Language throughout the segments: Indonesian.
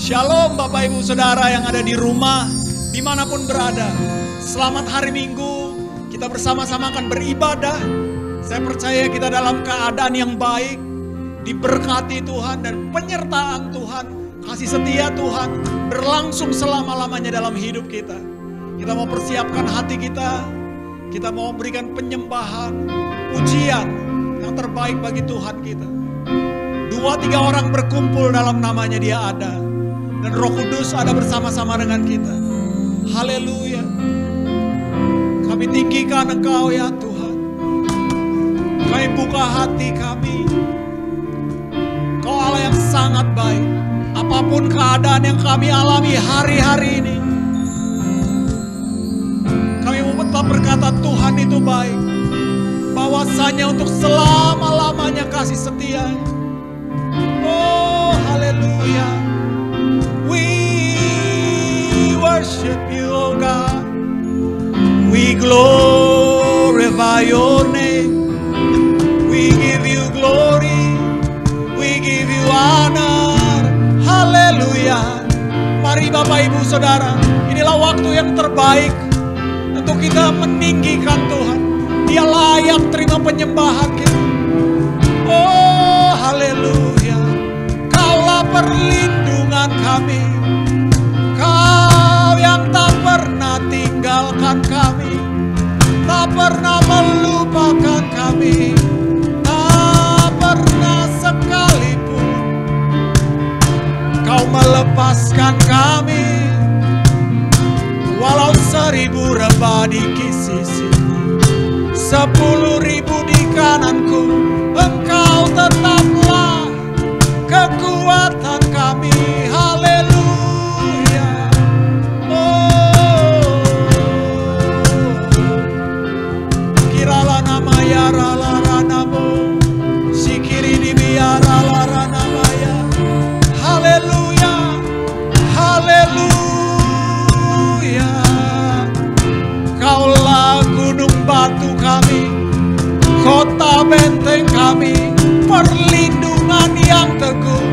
Shalom Bapak Ibu Saudara yang ada di rumah, dimanapun berada. Selamat hari Minggu, kita bersama-sama akan beribadah. Saya percaya kita dalam keadaan yang baik, diberkati Tuhan dan penyertaan Tuhan, kasih setia Tuhan berlangsung selama-lamanya dalam hidup kita. Kita mau persiapkan hati kita mau memberikan penyembahan, pujian yang terbaik bagi Tuhan kita. 2-3 orang berkumpul dalam namanya Dia ada. Dan Roh Kudus ada bersama-sama dengan kita. Haleluya. Kami tinggikan Engkau ya Tuhan. Kami buka hati kami. Kau Allah yang sangat baik. Apapun keadaan yang kami alami hari-hari ini, kami mau tetap berkata Tuhan itu baik. Bahwasanya untuk selama-lamanya kasih setia. Oh haleluya. We worship you, oh God. We glorify your name. We give you glory. We give you honor. Haleluya. Mari Bapak Ibu Saudara, inilah waktu yang terbaik untuk kita meninggikan Tuhan. Dia layak terima penyembahan kita. Oh haleluya. Kaulah perlindungan kami. Kau yang tak pernah tinggalkan kami, tak pernah melupakan kami, tak pernah sekalipun Kau melepaskan kami. Walau 1000 rebah di sisiku, 10.000 di kananku, Engkau tetaplah kekuatan kami. Haleluya. Oh, kiralah nama ya rala-ranamu, sikiri di biara lara-namaya. Haleluya. Haleluya. Kaulah gunung batu kami, kota benteng kami, perlindungan yang teguh.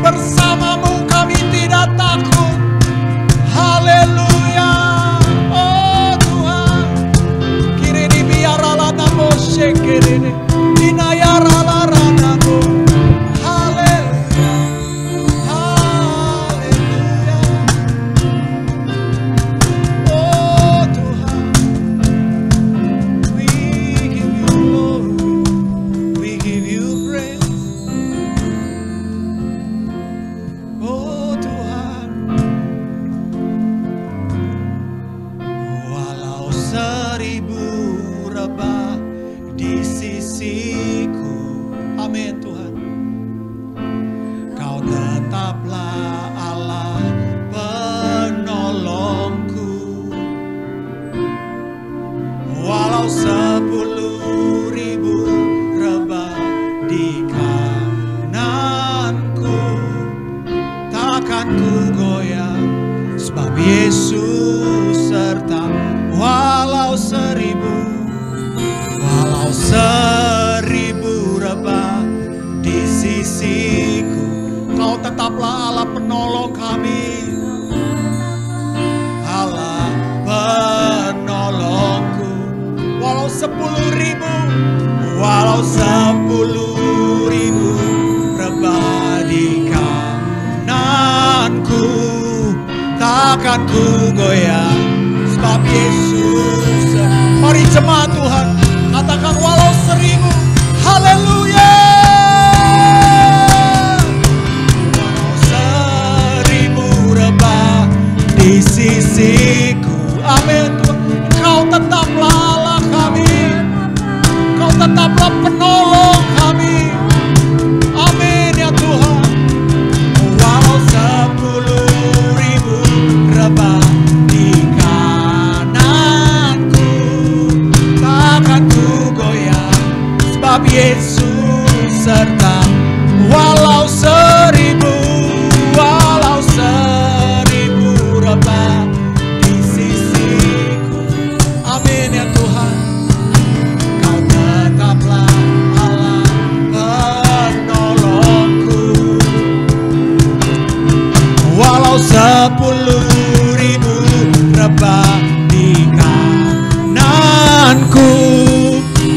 Bersamamu kami tidak takut. Haleluya. Oh Tuhan. Kiri di biara lana moshe kiri di dinayara laranamu. Haleluya. Haleluya. Oh Tuhan. We give you glory. We give you praise. Oh Tuhan, walau 1000 rebah di sisiku, amin Tuhan, Kau tetaplah Allah penolongku. Walau 10.000 rebah di kananku, takkan ku goyah, sebab Yesus serta. Walau 1000 rebah di sisiku, Kau tetaplah Allah penolong kami. Allah penolongku. Walau 10.000 rebah di kananku, takkan ku goyah, sebab Yesus. Mari jemaat Tuhan, katakan walau 1000. Haleluya. Walau 1000 rebah di sisiku, amin Tuhan. Kau tetaplah Allah kami, Kau tetaplah penolong kami. Amin ya Tuhan. Walau 10.000 rebah di kananku, 10.000 rebah di kananku,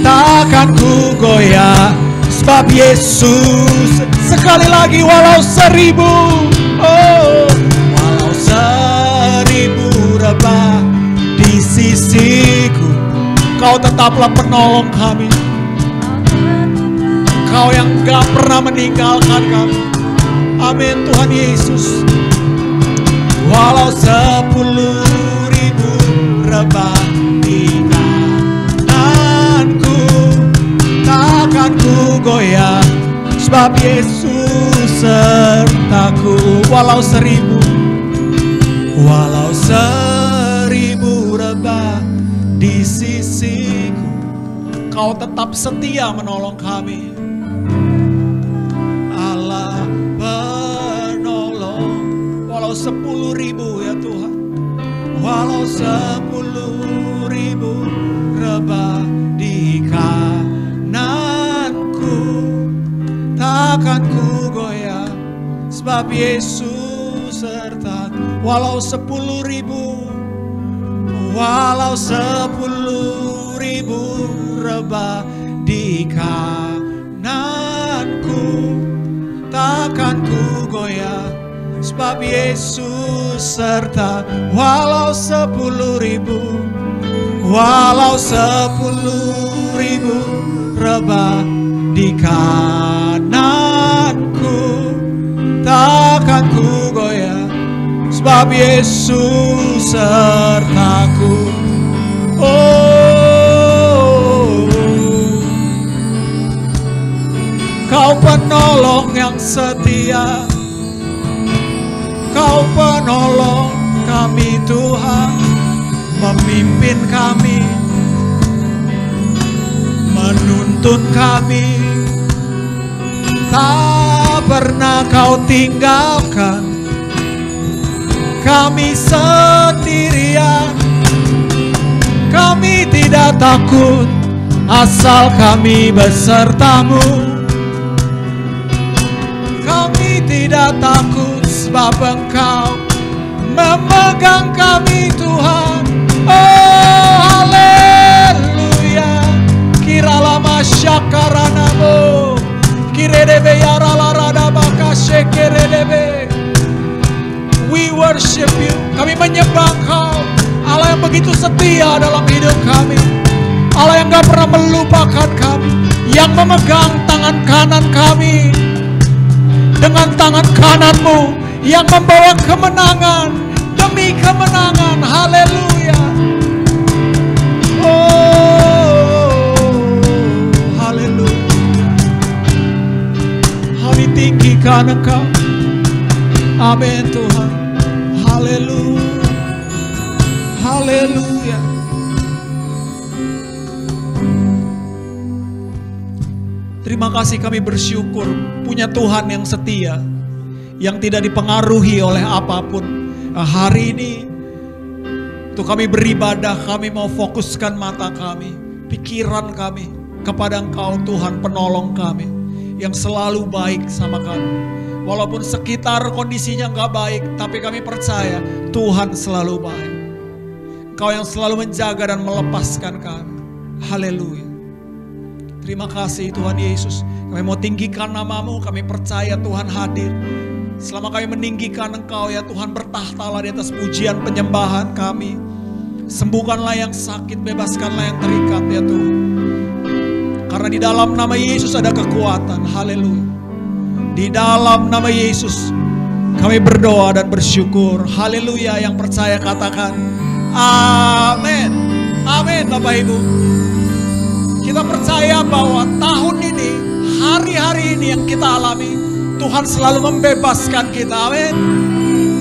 takkan ku goyah, sebab Yesus. Sekali lagi, walau 1000, walau 1000 rebah di sisiku, Kau tetaplah penolong kami. Kau yang gak pernah meninggalkan kami. Amin Tuhan Yesus. Walau 10.000 rebah di kananku, takkan ku goyah, sebab Yesus sertaku. Walau 1000 rebah di sisiku, Kau tetap setia menolong kami. Allah penolong. Walau 10.000 ya Tuhan, walau 10.000 rebah di kananku, takkan ku goyah, sebab Yesus sertaku. Walau 10.000, walau 10.000 rebah di kananku, takkan ku goyah, sebab Yesus serta. Walau 10.000, walau 10.000 rebah di kananku, takkan ku goyah, sebab Yesus sertaku. Kau penolong yang setia, Kau penolong kami Tuhan, memimpin kami, menuntun kami. Tak pernah Kau tinggalkan kami sendirian. Kami tidak takut asal kami besertamu. Kami tidak takut sebab Engkau memegang kami Tuhan. Oh haleluya. Kirala masyakaranamu, kiredebe yarala bakashe kiredebe. We worship you. Kami menyembah Kau, Allah yang begitu setia dalam hidup kami, Allah yang gak pernah melupakan kami, yang memegang tangan kanan kami dengan tangan kananmu, yang membawa kemenangan demi kemenangan. Haleluya. Oh haleluya. Kami tinggikan Engkau. Amin Tuhan. Haleluya. Haleluya. Terima kasih, kami bersyukur punya Tuhan yang setia, yang tidak dipengaruhi oleh apapun. Hari ini untuk kami beribadah, kami mau fokuskan mata kami, pikiran kami kepada Engkau Tuhan, penolong kami yang selalu baik sama kami. Walaupun sekitar kondisinya gak baik, tapi kami percaya Tuhan selalu baik. Engkau yang selalu menjaga dan melepaskan kami. Haleluya. Terima kasih Tuhan Yesus. Kami mau tinggikan nama-Mu, kami percaya Tuhan hadir. Selama kami meninggikan Engkau ya Tuhan, bertahtalah di atas pujian penyembahan kami. Sembuhkanlah yang sakit, bebaskanlah yang terikat ya Tuhan. Karena di dalam nama Yesus ada kekuatan. Haleluya. Di dalam nama Yesus kami berdoa dan bersyukur. Haleluya. Yang percaya katakan amin. Amin Bapak Ibu. Kita percaya bahwa tahun ini, hari-hari ini yang kita alami, Tuhan selalu membebaskan kita. Amin.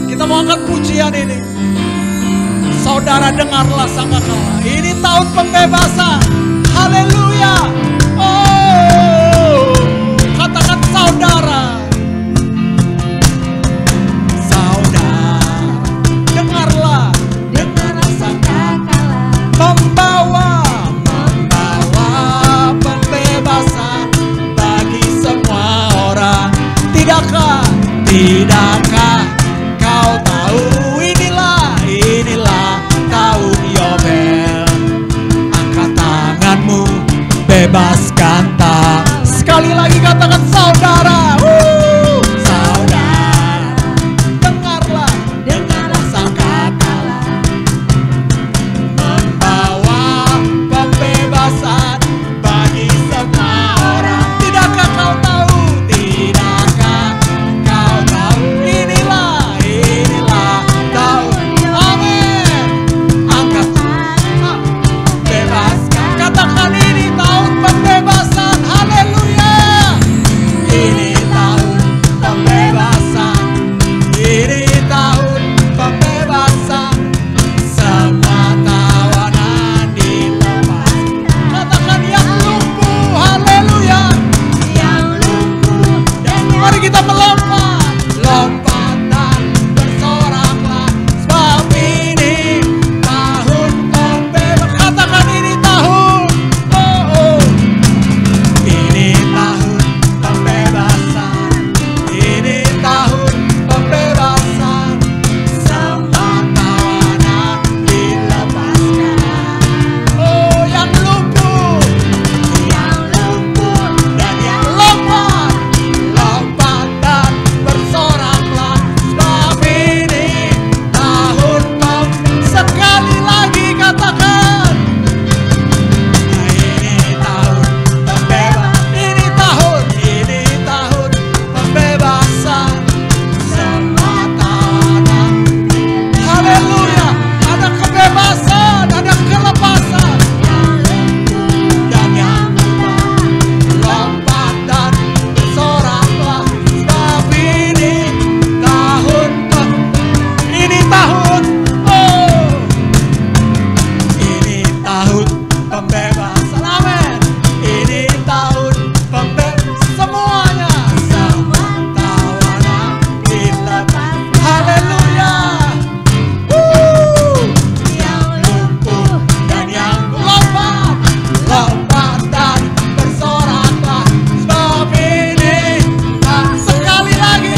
Kita mau angkat pujian ini. Saudara dengarlah sangkakala, ini tahun pembebasan. Haleluya. Oh, katakan saudara. Membawa pembebasan bagi semua orang. Tidakkah kau tahu membebaskan tak. Sekali lagi katakan saudara. Saudara, dengarlah sang katalah, membawa pembebasan bagi semua orang. Tidakkah kau tahu? Tidakkah kau tahu? Inilah tahun. Amin. Angkat, bebaskan. Katakan ini tahun pembebasan. Haleluya. Ini tahun pembebasan. Ini tahun pembebasan. Semua tawanan dilepas. Katakan yang lumpuh. Haleluya. Yang lumpuh. Mari kita melompat. Lompat dan bersoraklah. Sebab ini tahun pembebasan. Katakan ini tahun. Ini tahun pembebasan. Ini tahun pembebasan. Semua tawanan dilepaskan. Oh, yang lumpuh. Yang lumpuh dan yang lompat. Lompat dan bersoraklah. Sebab ini tahun sekali lagi katakan. Ini tahun pembebasan. Ini tahun pembebasan. Semua tawanan. Haleluya. Ada kebebasan, ada kelepasan. Dan yang lompat dan bersoraklah. Sebab ini tahun. Ini tahun. Ini tahun pembebasan. Amin. Ini tahun pembebasan. Semuanya. Semua tawanan dilepas. Haleluya. Yang lumpuh dan yang lompat. Lompat dan bersoraklah. Sebab ini sekali lagi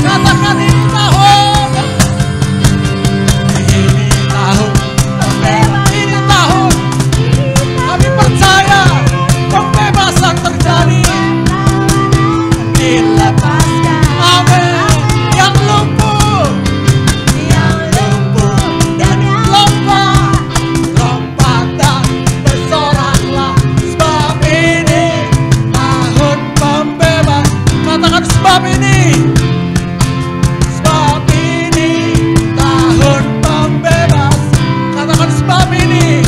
katakan ini tahun. Ini tahun pembebasan. Ini tahun. Kami percaya pembebasan terjadi. Dilepaskan. Amin. Yang lumpuh. Yang lumpuh dan yang lompat. Lompat dan bersoraklah. Sebab ini tahun pembebasan. Katakan sebab ini. Sebab ini tahun pembebasan. Katakan sebab ini.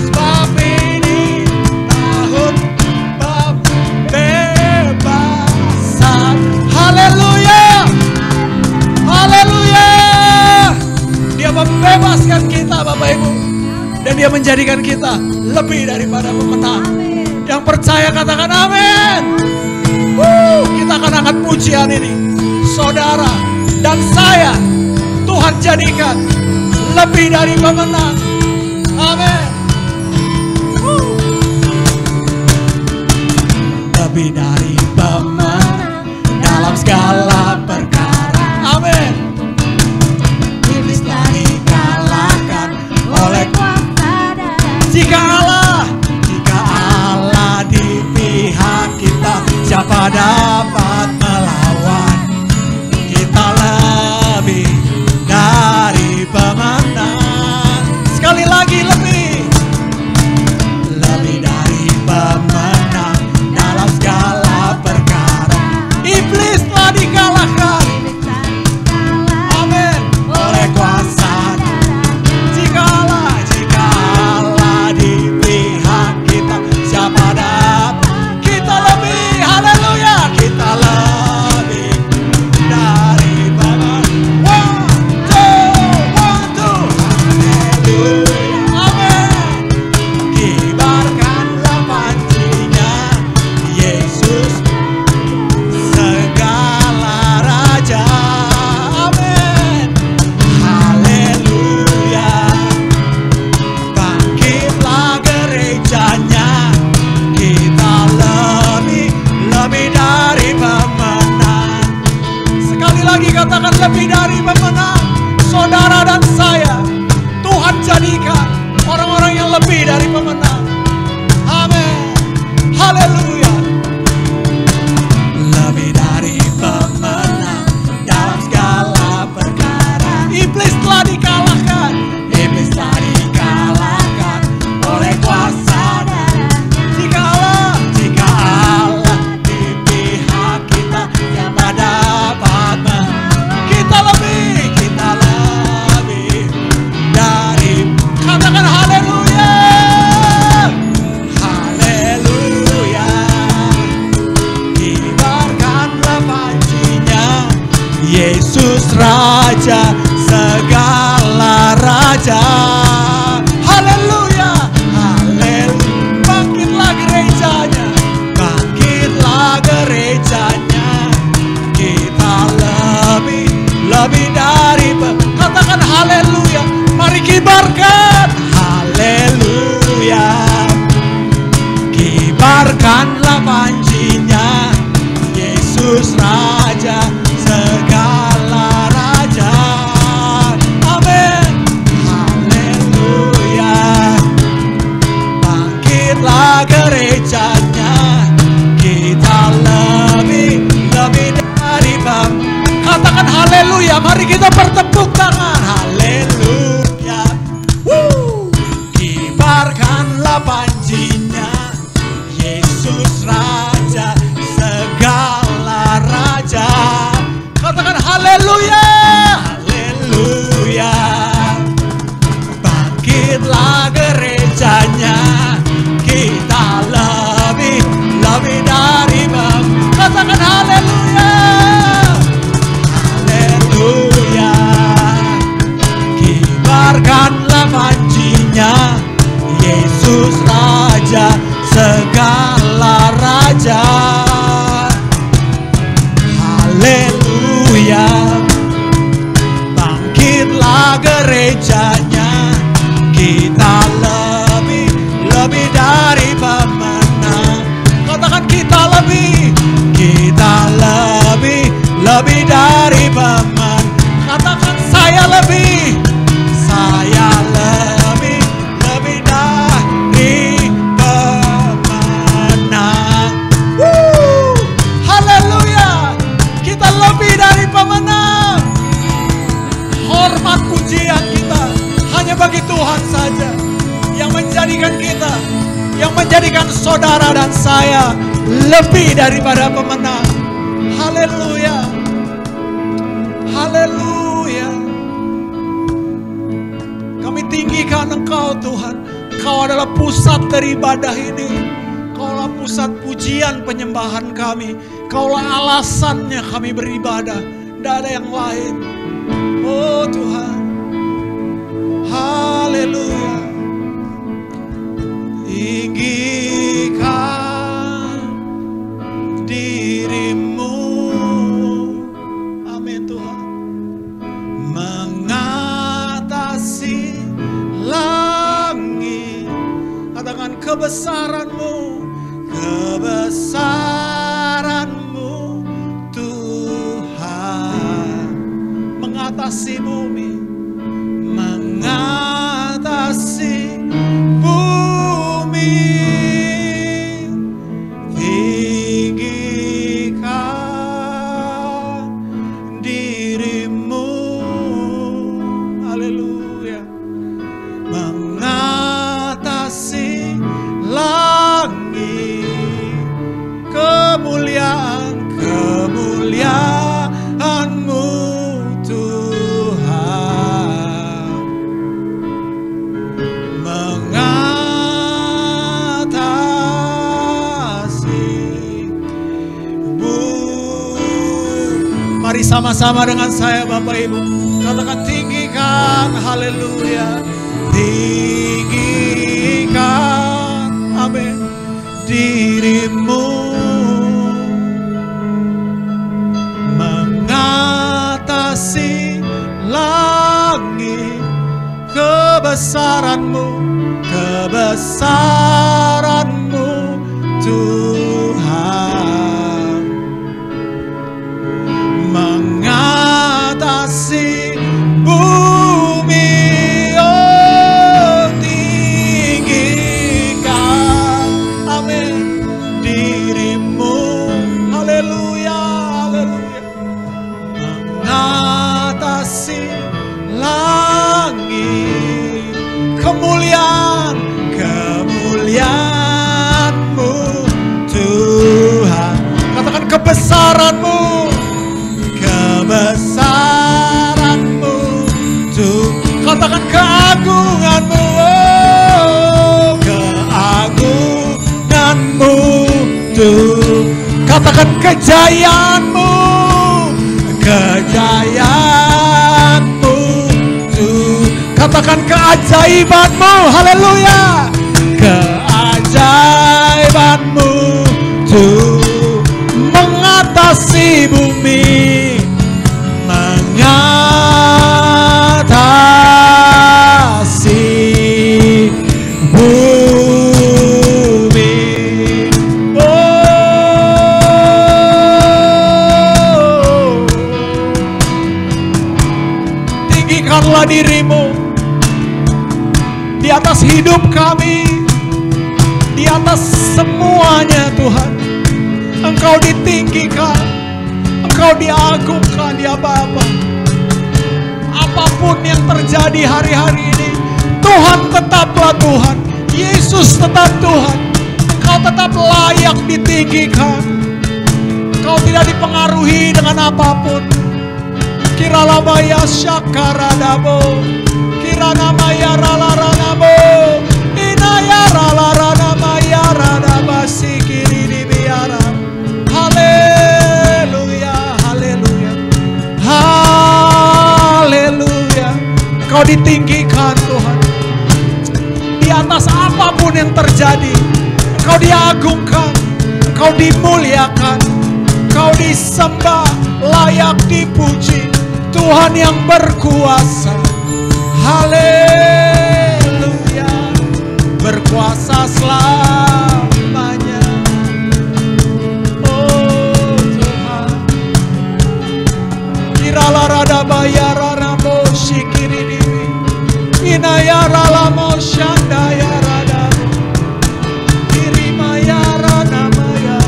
Sebab ini tahun pembebasan. Haleluya. Haleluya. Dia membebaskan kita Bapak Ibu. Dan dia menjadikan kita lebih daripada pemenang. Yang percaya katakan amin. Kita akan angkat pujian ini. Saudara dan saya, Tuhan jadikan lebih dari pemenang. Amin. Lebih dari pemenang dalam segala perkara. Amin. Iblis telah dikalahkan oleh jika Allah di pihak kita, siapa dapat melawan? Kita lebih dari pemenang. Sekali lagi lebih dari pemenang dalam segala perkara. Iblis telah dikalahkan. Amin. Oleh kuasa. Jika Allah di pihak kita, siapa dapat? Kita lebih. Haleluya. Kita lebih dari pemenang. One, two. Haleluya. Amin. Kibarkanlah pancinya Yesus segala raja. Amin. Haleluya. Bangkitlah gerejanya. Kita lebih dari pemenang. Sekali lagi katakan lebih dari pemenang. Saudara dan saya, Tuhan jadikan orang-orang yang lebih dari pemenang. Amin. Yesus Raja segala raja. Haleluya, haleluya. Bangkitlah gerejanya, bangkitlah gerejanya. Kita lebih dari, katakan haleluya. Mari kibarkan haleluya. Kibarkanlah panjinya, Yesus Raja segala raja. Amin. Haleluya. Bangkitlah gerejanya, kita lebih dari bang. Katakan haleluya. Mari kita bertepuk tangan. Haleluya. Kibarkanlah panjinya, Yesus Raja segala raja. Katakan haleluya, haleluya. Bangkitlah gerejanya, kita lebih dari bang. Katakan haleluya, haleluya. Kibarkanlah panjinya, Yesus Raja segala raja. Haleluya. Bangkitlah gerejanya, kita lebih dari pemenang. Katakan kita lebih dari pemenang. Katakan saya lebih dari pemenang. Haleluya. Kita lebih dari pemenang. Hormat pujian kita hanya bagi Tuhan saja, yang menjadikan kita, yang menjadikan saudara dan saya lebih daripada pemenang. Haleluya. Haleluya. Kami tinggikan Engkau Tuhan. Engkau adalah pusat dari ibadah ini. Engkaulah pusat pujian penyembahan kami. Engkaulah alasannya kami beribadah. Tidak ada yang lain. Oh Tuhan. Haleluya. Tinggikan dirimu. Amin Tuhan. Mengatasi langit. Katakan kebesaran-Mu, kebesaran-Mu Tuhan. Mengatasi bumi, mengatasi bumi. Tinggikan dirimu. Haleluya. Mengatasi langit. Kemuliaan-Mu Tuhan. Mengatasi bumi. Mari sama-sama dengan saya Bapak Ibu. Katakan tinggikan, haleluya. Tinggikan, amin, dirimu. Mengatasi langit. Kebesaran-Mu, kebesaran-Mu Tuhan. Mengatasi bumi. Oh tinggikan, amin, dirimu. Haleluya, haleluya. Mengatasi langit. Kemuliaan, kemuliaan-Mu Tuhan. Katakan kebesaran-Mu, kebesaran-Mu Tuhan. Katakan keagungan-Mu, oh, keagungan-Mu Tuhan. Katakan kejayaan-Mu, kejayaan Nyatakan keajaiban-Mu. Haleluya. Keajaiban-Mu tuh mengatasi bumi, mengatasi bumi. Oh, tinggikanlah diri-Mu di atas hidup kami, di atas semuanya Tuhan. Engkau ditinggikan, Engkau diagungkan ya Bapa. Apapun yang terjadi hari-hari ini, Tuhan tetaplah Tuhan. Yesus tetap Tuhan. Engkau tetap layak ditinggikan. Engkau tidak dipengaruhi dengan apapun. Kiralamaya syakaradabo, kiranamaya ralaranabo, inaya ralaranamaya radabasi kiri biara. Haleluya, haleluya, haleluya. Engkau ditinggikan Tuhan. Di atas apapun yang terjadi, Engkau diagungkan, Engkau dimuliakan, Engkau disembah, layak dipuji. Tuhan yang berkuasa. Haleluya. Berkuasa selamanya. Oh Tuhan. Kirala rada bayara ramo shikiri diri. Inayara lamo shandaya rada. Kirimayara namaya.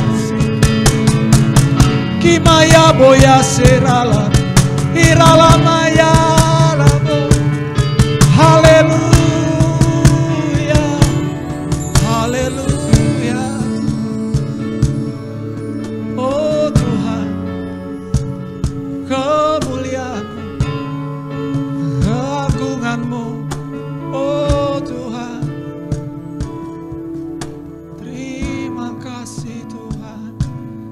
Kimaya boya serala. Iralamaya lamo. Haleluya, haleluya. Oh Tuhan, kemuliaan-Mu, keagungan-Mu. Oh Tuhan, terima kasih Tuhan,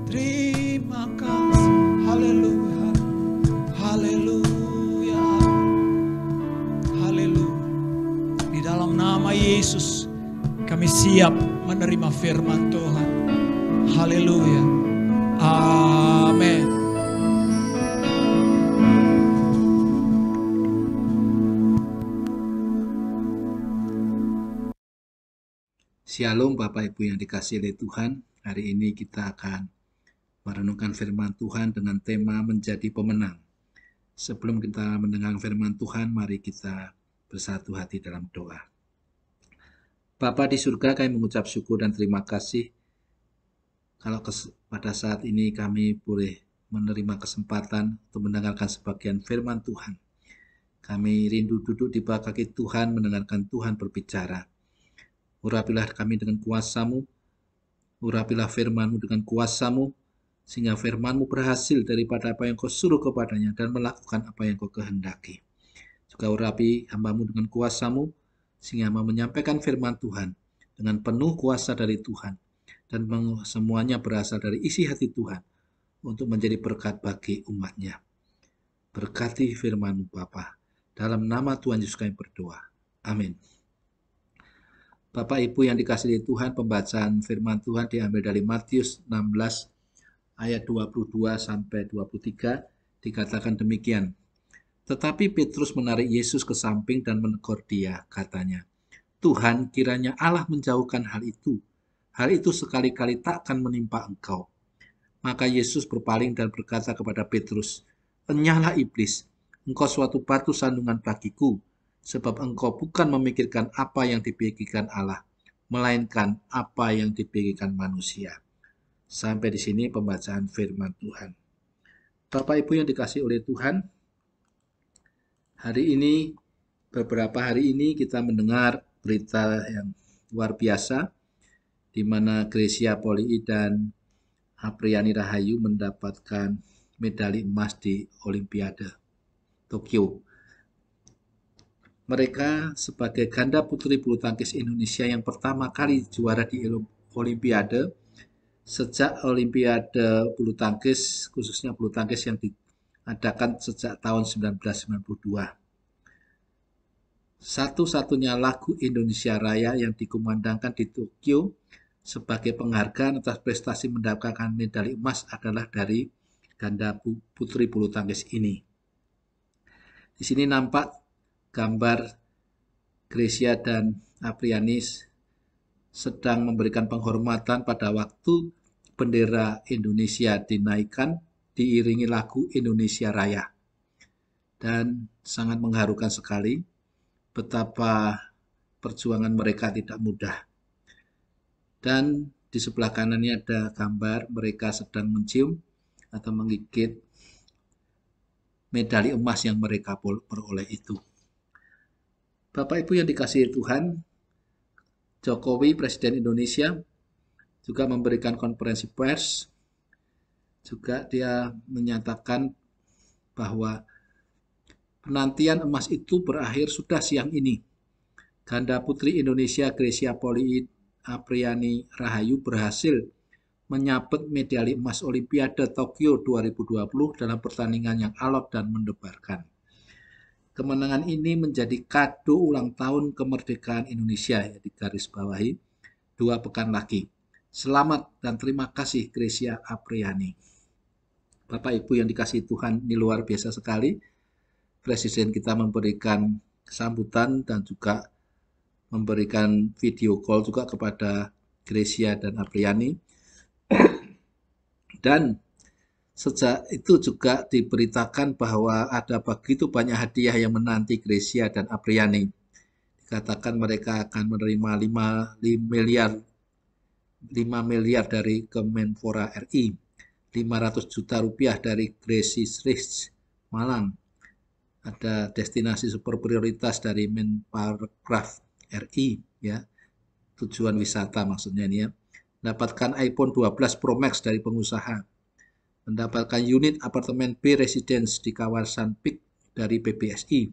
terima kasih. Haleluya, haleluya, haleluya. Di dalam nama Yesus kami siap menerima firman Tuhan. Haleluya. Amin. Shalom Bapak Ibu yang dikasihi oleh Tuhan. Hari ini kita akan merenungkan firman Tuhan dengan tema menjadi pemenang. Sebelum kita mendengar firman Tuhan, mari kita bersatu hati dalam doa. Bapa di surga, kami mengucap syukur dan terima kasih kalau pada saat ini kami boleh menerima kesempatan untuk mendengarkan sebagian firman Tuhan. Kami rindu duduk di bawah kaki Tuhan, mendengarkan Tuhan berbicara. Urapilah kami dengan kuasa-Mu, urapilah firman-Mu dengan kuasa-Mu, sehingga firman-Mu berhasil daripada apa yang Kau suruh kepadanya dan melakukan apa yang Kau kehendaki. Juga urapi hamba-Mu dengan kuasa-Mu, sehingga hamba menyampaikan firman Tuhan dengan penuh kuasa dari Tuhan, dan semuanya berasal dari isi hati Tuhan untuk menjadi berkat bagi umat-Nya. Berkati firman-Mu Bapa, dalam nama Tuhan Yesus kami berdoa. Amin. Bapak Ibu yang dikasihi Tuhan, pembacaan firman Tuhan diambil dari Matius 16 ayat 22 sampai 23, dikatakan demikian. Tetapi Petrus menarik Yesus ke samping dan menegur dia, katanya, Tuhan, kiranya Allah menjauhkan hal itu. Hal itu sekali-kali tak akan menimpa engkau. Maka Yesus berpaling dan berkata kepada Petrus, Enyahlah iblis, engkau suatu batu sandungan bagiku, sebab engkau bukan memikirkan apa yang dipikirkan Allah, melainkan apa yang dipikirkan manusia. Sampai di sini pembacaan firman Tuhan. Bapak Ibu yang dikasihi oleh Tuhan, beberapa hari ini kita mendengar berita yang luar biasa, di mana Grecia Poli dan Apriani Rahayu mendapatkan medali emas di Olimpiade Tokyo. Mereka sebagai ganda putri bulu tangkis Indonesia yang pertama kali juara di Olimpiade sejak Olimpiade bulu tangkis, khususnya bulu tangkis yang diadakan sejak tahun 1992. satu-satunya lagu Indonesia Raya yang dikumandangkan di Tokyo sebagai penghargaan atas prestasi mendapatkan medali emas adalah dari ganda putri bulu tangkis ini. Di sini nampak gambar Grecia dan Apriani sedang memberikan penghormatan pada waktu bendera Indonesia dinaikkan diiringi lagu Indonesia Raya. Dan sangat mengharukan sekali betapa perjuangan mereka tidak mudah. Dan di sebelah kanannya ada gambar mereka sedang mencium atau menggigit medali emas yang mereka peroleh itu. Bapak Ibu yang dikasihi Tuhan, Jokowi, Presiden Indonesia, juga memberikan konferensi pers. Juga dia menyatakan bahwa penantian emas itu berakhir sudah siang ini. Ganda putri Indonesia Grecia Poli Apriani Rahayu berhasil menyabet medali emas Olimpiade Tokyo 2020 dalam pertandingan yang alot dan mendebarkan. Kemenangan ini menjadi kado ulang tahun kemerdekaan Indonesia, ya, digarisbawahi 2 pekan lagi. Selamat dan terima kasih Grecia Apriani. Bapak Ibu yang dikasihi Tuhan, ini luar biasa sekali. Presiden kita memberikan sambutan dan juga memberikan video call juga kepada Grecia dan Apriani. Dan sejak itu juga diberitakan bahwa ada begitu banyak hadiah yang menanti Grecia dan Apriani. Dikatakan mereka akan menerima 5 miliar dari Kemenpora RI, 500 juta rupiah dari Gracie Rich Malang. Ada destinasi super prioritas dari Menparekraf RI, ya, tujuan wisata maksudnya ini, ya. Mendapatkan iPhone 12 Pro Max dari pengusaha. Mendapatkan unit apartemen B Residence di kawasan PIK dari PBSI.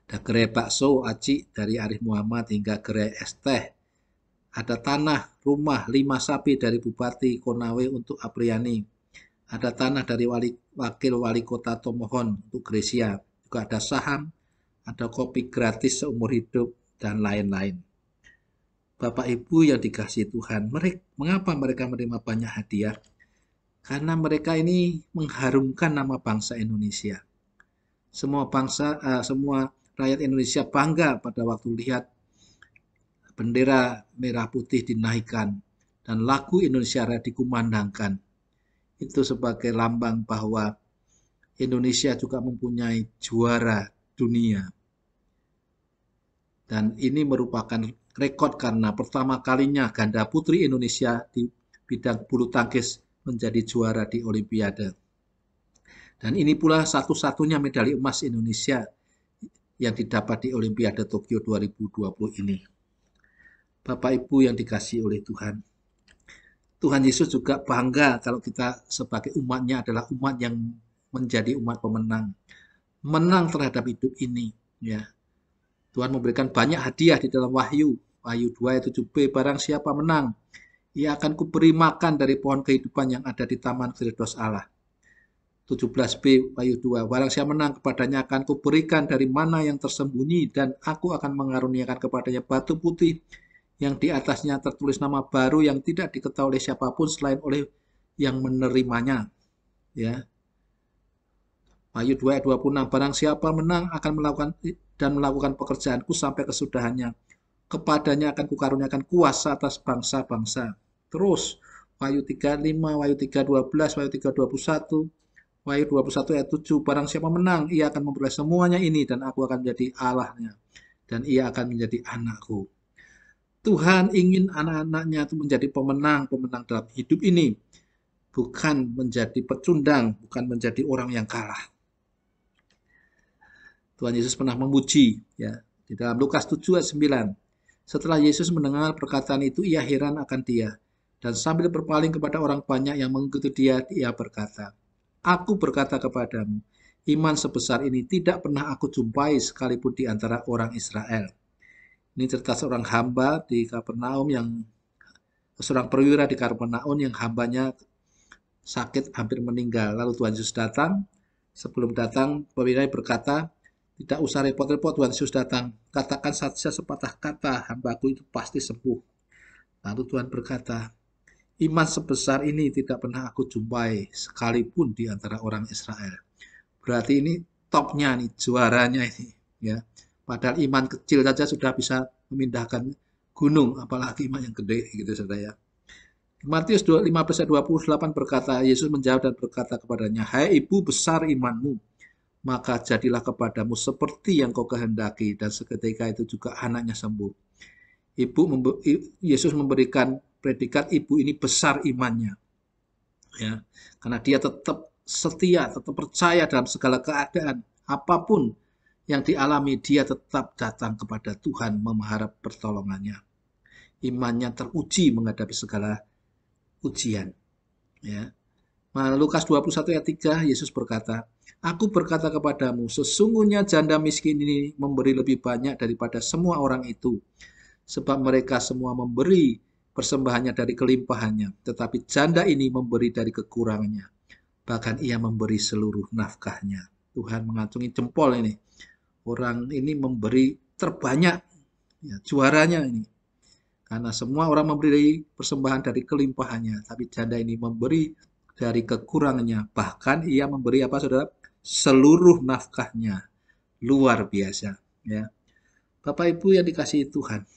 Ada gerai bakso Aci dari Arif Muhammad hingga gerai es teh. Ada tanah rumah 5 sapi dari Bupati Konawe untuk Apriani. Ada tanah dari Wakil Wali Kota Tomohon untuk Grecia. Juga ada saham, ada kopi gratis seumur hidup, dan lain-lain. Bapak Ibu yang dikasihi Tuhan, mengapa mereka menerima banyak hadiah? Karena mereka ini mengharumkan nama bangsa Indonesia. Semua rakyat Indonesia bangga pada waktu lihat bendera merah putih dinaikkan dan lagu Indonesia Raya dikumandangkan. Itu sebagai lambang bahwa Indonesia juga mempunyai juara dunia. Dan ini merupakan rekod karena pertama kalinya ganda putri Indonesia di bidang bulu tangkis menjadi juara di Olimpiade. Dan ini pula satu-satunya medali emas Indonesia yang didapat di Olimpiade Tokyo 2020 ini. Bapak Ibu yang dikasihi oleh Tuhan, Tuhan Yesus juga bangga kalau kita sebagai umatnya adalah umat yang menjadi umat pemenang. Menang terhadap hidup ini, ya. Tuhan memberikan banyak hadiah di dalam Wahyu 2 ayat 7b, barang siapa menang, ia akan kuberi makan dari pohon kehidupan yang ada di taman Firdaus Allah. 17b Wahyu 2, barang siapa menang kepadanya akan kuberikan dari mana yang tersembunyi dan aku akan mengaruniakan kepadanya batu putih yang di atasnya tertulis nama baru yang tidak diketahui oleh siapapun selain oleh yang menerimanya. Ya. Wahyu 2 ayat 26, barang siapa menang akan melakukan pekerjaanku sampai kesudahannya. Kepadanya akan kukaruniakan kuasa atas bangsa-bangsa. Terus Wahyu 3:5, Wahyu 3:12, Wahyu 3:21, Wahyu 21 ayat 7, barang siapa menang, ia akan memperoleh semuanya ini dan aku akan menjadi Allahnya dan ia akan menjadi anakku. Tuhan ingin anak-anaknya itu menjadi pemenang-pemenang dalam hidup ini, bukan menjadi pecundang, bukan menjadi orang yang kalah. Tuhan Yesus pernah memuji, ya, di dalam Lukas 7 ayat 9. Setelah Yesus mendengar perkataan itu, ia heran akan dia. Dan sambil berpaling kepada orang banyak yang mengikuti dia, ia berkata, aku berkata kepadamu, iman sebesar ini tidak pernah aku jumpai sekalipun di antara orang Israel. Ini cerita seorang hamba di Kapernaum seorang perwira di Kapernaum yang hambanya sakit hampir meninggal. Lalu Tuhan Yesus datang. Sebelum datang, perwira berkata, Tidak usah repot-repot, Tuhan Yesus datang. Katakan saja sepatah kata, hambaku itu pasti sembuh. Lalu Tuhan berkata, iman sebesar ini tidak pernah aku jumpai sekalipun di antara orang Israel. Berarti ini topnya nih, juaranya ini. Ya. Padahal iman kecil saja sudah bisa memindahkan gunung, apalagi iman yang gede gitu saudara ya. Matius 15:28 berkata, Yesus menjawab dan berkata kepadanya, hai ibu, besar imanmu, maka jadilah kepadamu seperti yang kau kehendaki, dan seketika itu juga anaknya sembuh. Yesus memberikan predikat ibu ini besar imannya, ya, karena dia tetap setia, tetap percaya dalam segala keadaan, apapun yang dialami, dia tetap datang kepada Tuhan mengharap pertolongannya. Imannya teruji menghadapi segala ujian. Ya. Lukas 21 ayat 3, Yesus berkata, aku berkata kepadamu, sesungguhnya janda miskin ini memberi lebih banyak daripada semua orang itu, sebab mereka semua memberi persembahannya dari kelimpahannya, tetapi janda ini memberi dari kekurangannya, bahkan ia memberi seluruh nafkahnya. Tuhan mengacungi jempol ini. Orang ini memberi terbanyak, ya, juaranya ini. Karena semua orang memberi persembahan dari kelimpahannya, tapi janda ini memberi dari kekurangannya. Bahkan ia memberi apa saudara? Seluruh nafkahnya. Luar biasa. Ya. Bapak Ibu yang dikasihi Tuhan.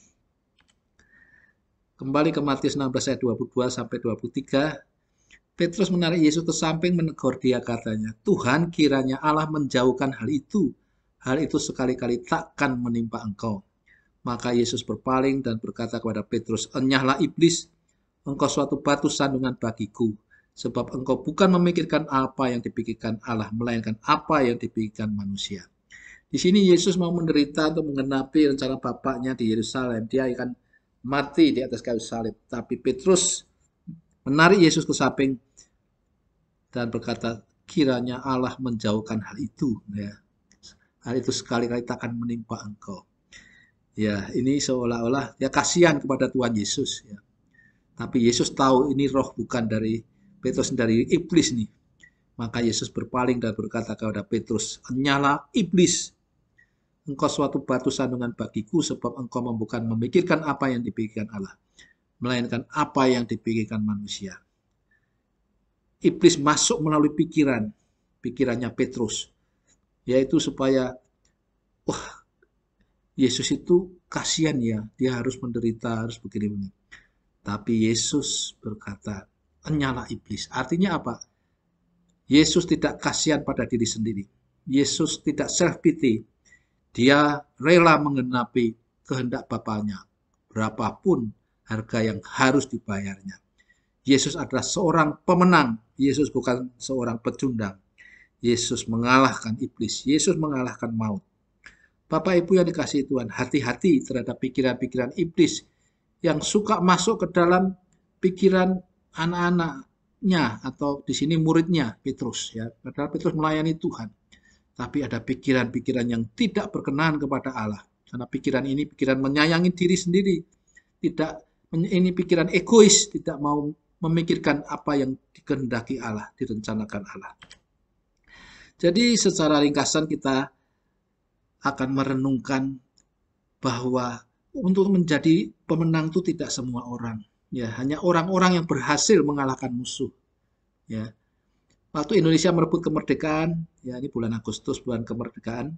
Kembali ke Matius 16 ayat 22 sampai 23. Petrus menarik Yesus ke samping menegur dia katanya, Tuhan, kiranya Allah menjauhkan hal itu. Hal itu sekali-kali takkan menimpa engkau. Maka Yesus berpaling dan berkata kepada Petrus, enyahlah iblis, engkau suatu batu sandungan bagiku, sebab engkau bukan memikirkan apa yang dipikirkan Allah, melainkan apa yang dipikirkan manusia. Di sini Yesus mau menderita untuk menggenapi rencana Bapaknya di Yerusalem. Dia akan mati di atas kayu salib. Tapi Petrus menarik Yesus ke samping dan berkata, kiranya Allah menjauhkan hal itu. Ya. Hal itu sekali-kali takkan menimpa engkau. Ya, ini seolah-olah dia kasihan kepada Tuhan Yesus. Ya. Tapi Yesus tahu ini roh bukan dari Petrus, dari iblis nih. Maka Yesus berpaling dan berkata kepada Petrus, enyahlah iblis, engkau suatu batu sandungan bagiku, sebab engkau bukan memikirkan apa yang dipikirkan Allah, melainkan apa yang dipikirkan manusia. Iblis masuk melalui pikirannya Petrus, yaitu supaya, Yesus itu kasihan ya, dia harus menderita, harus begini-begini. Tapi Yesus berkata, enyahlah iblis. Artinya apa? Yesus tidak kasihan pada diri sendiri. Yesus tidak self-pity. Dia rela menggenapi kehendak Bapaknya, berapapun harga yang harus dibayarnya. Yesus adalah seorang pemenang. Yesus bukan seorang pecundang. Yesus mengalahkan iblis. Yesus mengalahkan maut. Bapak Ibu yang dikasihi Tuhan, hati-hati terhadap pikiran-pikiran iblis yang suka masuk ke dalam pikiran anak-anaknya atau di sini muridnya Petrus. Ya, padahal Petrus melayani Tuhan, tapi ada pikiran-pikiran yang tidak berkenan kepada Allah. Karena pikiran ini pikiran menyayangi diri sendiri, ini pikiran egois, tidak mau memikirkan apa yang dikehendaki Allah, direncanakan Allah. Jadi secara ringkasan kita akan merenungkan bahwa untuk menjadi pemenang itu tidak semua orang, ya, hanya orang-orang yang berhasil mengalahkan musuh. Ya, waktu Indonesia merebut kemerdekaan, ya ini bulan Agustus, bulan kemerdekaan,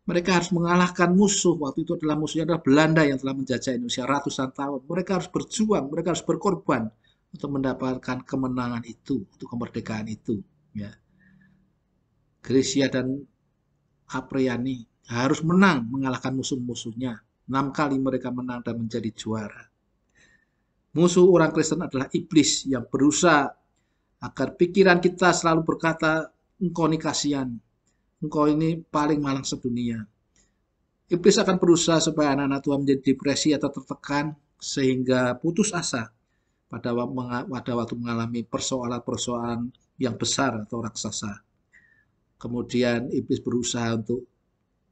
mereka harus mengalahkan musuh. Waktu itu adalah musuhnya adalah Belanda yang telah menjajah Indonesia ratusan tahun. Mereka harus berjuang, mereka harus berkorban untuk mendapatkan kemenangan itu, untuk kemerdekaan itu. Ya, Gracia dan Apriani harus menang mengalahkan musuh-musuhnya. 6 kali mereka menang dan menjadi juara. Musuh orang Kristen adalah iblis yang berusaha agar pikiran kita selalu berkata, engkau ini kasihan, engkau ini paling malang sedunia. Iblis akan berusaha supaya anak-anak Tuhan menjadi depresi atau tertekan sehingga putus asa pada waktu mengalami persoalan-persoalan yang besar atau raksasa. Kemudian iblis berusaha untuk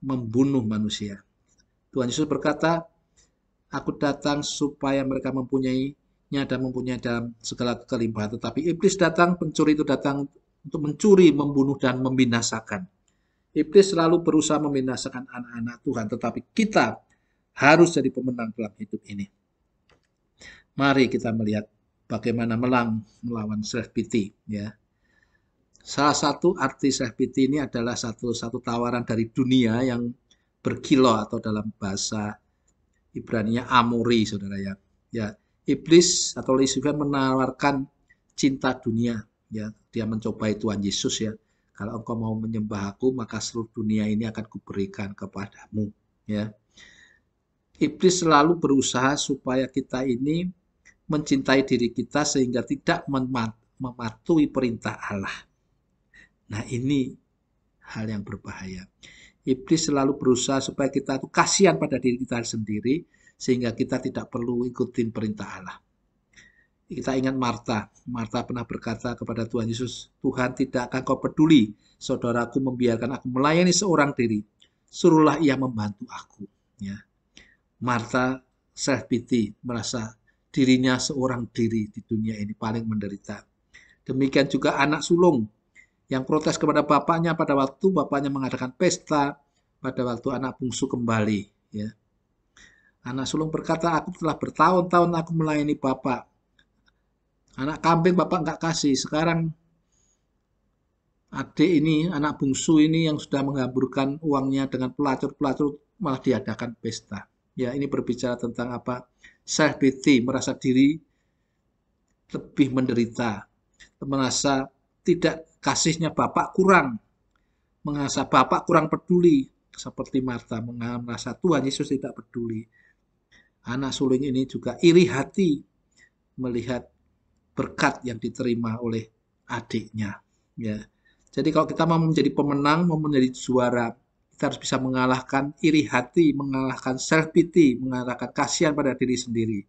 membunuh manusia. Tuhan Yesus berkata, aku datang supaya mereka mempunyainya dan mempunyai dalam segala kelimpahan. Tetapi iblis datang, pencuri itu datang untuk mencuri, membunuh, dan membinasakan. Iblis selalu berusaha membinasakan anak-anak Tuhan, tetapi kita harus jadi pemenang dalam hidup ini. Mari kita melihat bagaimana melawan self-pity, ya. Salah satu arti self-pity ini adalah satu tawaran dari dunia yang berkilau, atau dalam bahasa Ibrani-nya amori, saudara ya. Ya, iblis atau Lucifer menawarkan cinta dunia, ya. Dia mencobai Tuhan Yesus, ya. Kalau engkau mau menyembah aku, maka seluruh dunia ini akan kuberikan kepadamu, ya. Iblis selalu berusaha supaya kita ini mencintai diri kita sehingga tidak mematuhi perintah Allah. Nah, ini hal yang berbahaya. Iblis selalu berusaha supaya kita itu kasihan pada diri kita sendiri sehingga kita tidak perlu ikutin perintah Allah. Kita ingat Marta. Marta pernah berkata kepada Tuhan Yesus, Tuhan, tidak akan kau peduli saudaraku membiarkan aku melayani seorang diri. Suruhlah ia membantu aku. Ya. Marta self-pity, merasa dirinya seorang diri di dunia ini paling menderita. Demikian juga anak sulung yang protes kepada bapaknya pada waktu bapaknya mengadakan pesta, pada waktu anak bungsu kembali. Ya. Anak sulung berkata, aku telah bertahun-tahun aku melayani bapak. Anak kambing bapak nggak kasih, sekarang adik ini, anak bungsu ini yang sudah menghamburkan uangnya dengan pelacur-pelacur malah diadakan pesta. Ya, ini berbicara tentang apa? Self-pity, merasa diri lebih menderita, merasa tidak kasihnya bapak kurang, merasa bapak kurang peduli, seperti Marta merasa Tuhan Yesus tidak peduli. Anak sulung ini juga iri hati melihat berkat yang diterima oleh adiknya. Ya. Jadi kalau kita mau menjadi pemenang, mau menjadi juara, kita harus bisa mengalahkan iri hati, mengalahkan self-pity, mengalahkan kasihan pada diri sendiri.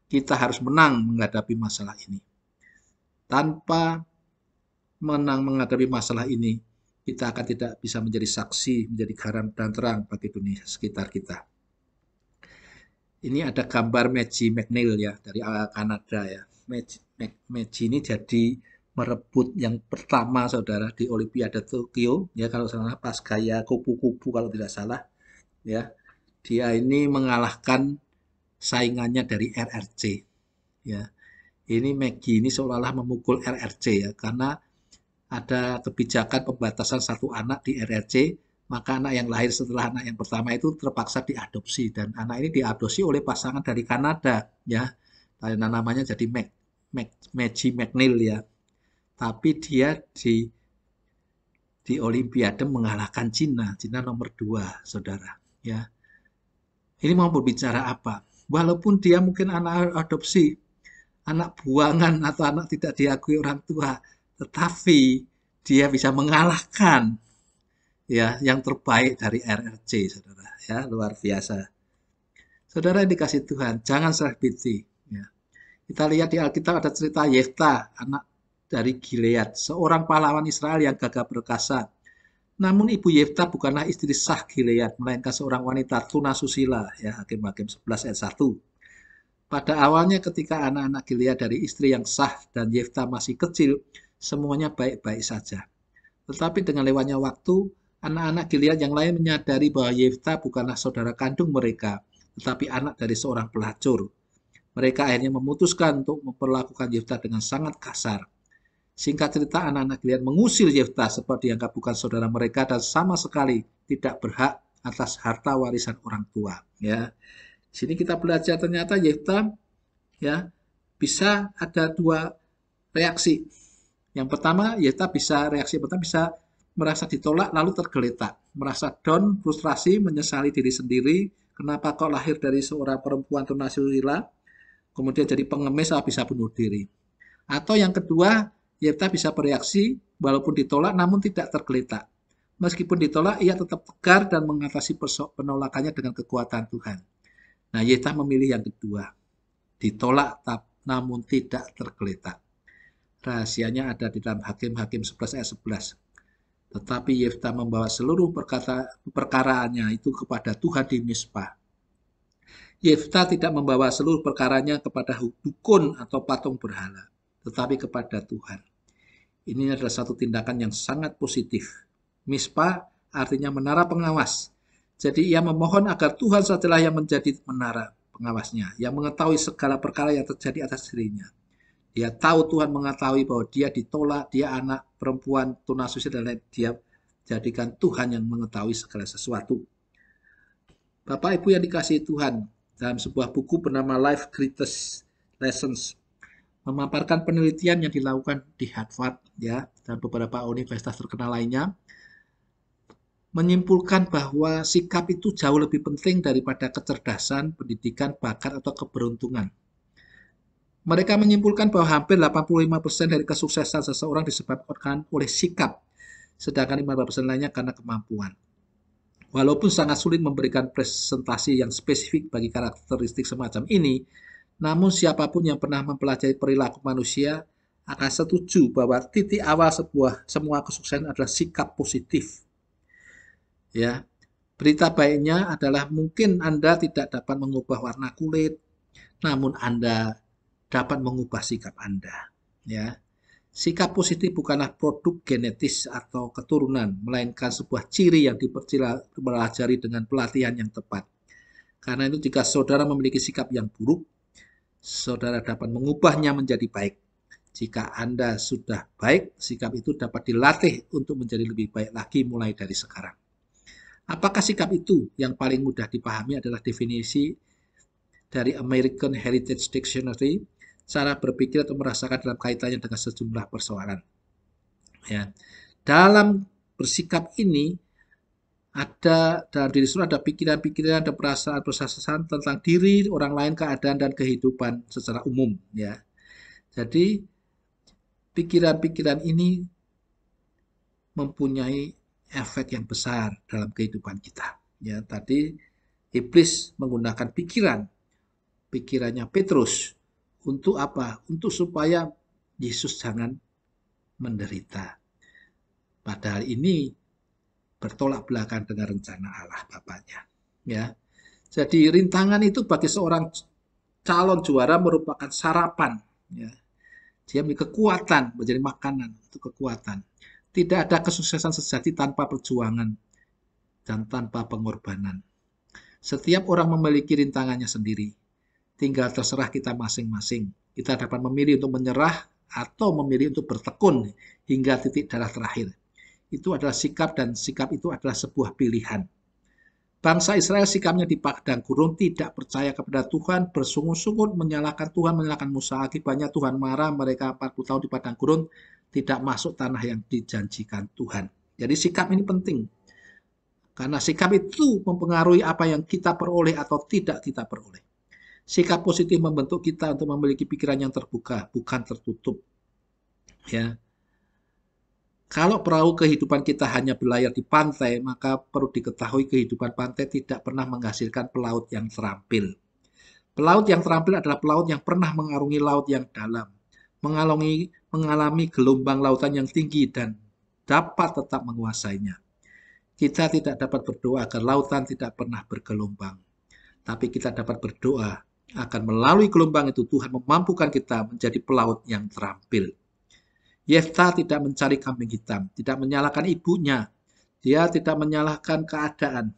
Kita harus menang menghadapi masalah ini. Tanpa menang menghadapi masalah ini, kita akan tidak bisa menjadi saksi, menjadi garam dan terang bagi dunia sekitar kita. Ini ada gambar Maggie McNeil, ya, dari Kanada, ya. Maggie ini jadi merebut yang pertama, saudara, di Olimpiade Tokyo, ya, kalau salah pas gaya kupu-kupu kalau tidak salah, ya. Dia ini mengalahkan saingannya dari RRC, ya. Ini Maggie ini seolah-olah memukul RRC, ya, karena ada kebijakan pembatasan satu anak di RRC, maka anak yang lahir setelah anak yang pertama itu terpaksa diadopsi, dan anak ini diadopsi oleh pasangan dari Kanada, ya. Dan namanya jadi Maggie McNeil, ya. Tapi dia di Olimpiade mengalahkan Cina nomor 2, saudara. Ya, ini mau berbicara apa? Walaupun dia mungkin anak adopsi, anak buangan atau anak tidak diakui orang tua, tetapi dia bisa mengalahkan, ya, yang terbaik dari RRC, saudara. Ya, luar biasa. Saudara yang dikasih Tuhan, jangan self-pity. Ya. Kita lihat di Alkitab ada cerita Yefta, anak dari Gilead, seorang pahlawan Israel yang gagah perkasa. Namun ibu Yefta bukanlah istri sah Gilead, melainkan seorang wanita tunasusila, ya, Hakim-Hakim 11 ayat 1. Pada awalnya ketika anak-anak Gilead dari istri yang sah dan Yefta masih kecil, semuanya baik-baik saja. Tetapi dengan lewatnya waktu, anak-anak Gilead yang lain menyadari bahwa Yefta bukanlah saudara kandung mereka, tetapi anak dari seorang pelacur. Mereka akhirnya memutuskan untuk memperlakukan Yefta dengan sangat kasar. Singkat cerita, anak-anak Gilead mengusir Yefta sebab dianggap bukan saudara mereka dan sama sekali tidak berhak atas harta warisan orang tua. Ya, di sini kita belajar ternyata Yefta, ya, bisa ada dua reaksi. Yang pertama, Yefta reaksi pertama bisa merasa ditolak lalu tergeletak, merasa down, frustrasi, menyesali diri sendiri. Kenapa kok lahir dari seorang perempuan tunasusila, kemudian jadi pengemis, bisa bunuh diri. Atau yang kedua, Yefta bisa bereaksi walaupun ditolak namun tidak tergeletak. Meskipun ditolak, ia tetap tegar dan mengatasi penolakannya dengan kekuatan Tuhan. Nah, Yefta memilih yang kedua. Ditolak namun tidak tergeletak. Rahasianya ada di dalam Hakim-Hakim 11 ayat 11. Tetapi Yefta membawa seluruh perkaraannya itu kepada Tuhan di Mizpah. Yefta tidak membawa seluruh perkaranya kepada dukun atau patung berhala, tetapi kepada Tuhan. Ini adalah satu tindakan yang sangat positif. Mispa artinya menara pengawas. Jadi ia memohon agar Tuhan sajalah yang menjadi menara pengawasnya, yang mengetahui segala perkara yang terjadi atas dirinya. Dia tahu Tuhan mengetahui bahwa dia ditolak, dia anak perempuan tunasusila dan lain. Dia jadikan Tuhan yang mengetahui segala sesuatu. Bapak Ibu yang dikasihi Tuhan, dalam sebuah buku bernama Life Greatest Lessons memaparkan penelitian yang dilakukan di Harvard ya dan beberapa universitas terkenal lainnya, menyimpulkan bahwa sikap itu jauh lebih penting daripada kecerdasan, pendidikan, bakat, atau keberuntungan. Mereka menyimpulkan bahwa hampir 85% dari kesuksesan seseorang disebabkan oleh sikap, sedangkan 15% lainnya karena kemampuan. Walaupun sangat sulit memberikan presentasi yang spesifik bagi karakteristik semacam ini, namun siapapun yang pernah mempelajari perilaku manusia akan setuju bahwa titik awal semua kesuksesan adalah sikap positif. Ya, berita baiknya adalah mungkin Anda tidak dapat mengubah warna kulit, namun Anda dapat mengubah sikap Anda. Ya, sikap positif bukanlah produk genetis atau keturunan, melainkan sebuah ciri yang dipelajari dengan pelatihan yang tepat. Karena itu jika saudara memiliki sikap yang buruk, saudara dapat mengubahnya menjadi baik. Jika Anda sudah baik, sikap itu dapat dilatih untuk menjadi lebih baik lagi mulai dari sekarang. Apakah sikap itu? Yang paling mudah dipahami adalah definisi dari American Heritage Dictionary, cara berpikir atau merasakan dalam kaitannya dengan sejumlah persoalan. Ya. Dalam bersikap ini, ada dalam diri saudara ada pikiran-pikiran, ada perasaan-perasaan tentang diri, orang lain, keadaan, dan kehidupan secara umum. Ya. Jadi, pikiran-pikiran ini mempunyai efek yang besar dalam kehidupan kita. Ya, tadi iblis menggunakan pikirannya Petrus untuk apa? Untuk supaya Yesus jangan menderita. Padahal ini bertolak belakang dengan rencana Allah Bapaknya. Ya, jadi rintangan itu bagi seorang calon juara merupakan sarapan. Ya. Dia memiliki kekuatan, menjadi makanan untuk kekuatan. Tidak ada kesuksesan sejati tanpa perjuangan dan tanpa pengorbanan. Setiap orang memiliki rintangannya sendiri. Tinggal terserah kita masing-masing. Kita dapat memilih untuk menyerah atau memilih untuk bertekun hingga titik darah terakhir. Itu adalah sikap dan sikap itu adalah sebuah pilihan. Bangsa Israel sikapnya di padang gurun tidak percaya kepada Tuhan, bersungut-sungut menyalahkan Tuhan, menyalahkan Musa. Akibatnya Tuhan marah, mereka 40 tahun di padang gurun tidak masuk tanah yang dijanjikan Tuhan. Jadi sikap ini penting. Karena sikap itu mempengaruhi apa yang kita peroleh atau tidak kita peroleh. Sikap positif membentuk kita untuk memiliki pikiran yang terbuka, bukan tertutup. Ya. Kalau perahu kehidupan kita hanya berlayar di pantai, maka perlu diketahui kehidupan pantai tidak pernah menghasilkan pelaut yang terampil. Pelaut yang terampil adalah pelaut yang pernah mengarungi laut yang dalam, mengalami gelombang lautan yang tinggi dan dapat tetap menguasainya. Kita tidak dapat berdoa agar lautan tidak pernah bergelombang, tapi kita dapat berdoa agar melalui gelombang itu Tuhan memampukan kita menjadi pelaut yang terampil. Yefta tidak mencari kambing hitam, tidak menyalahkan ibunya, dia tidak menyalahkan keadaan.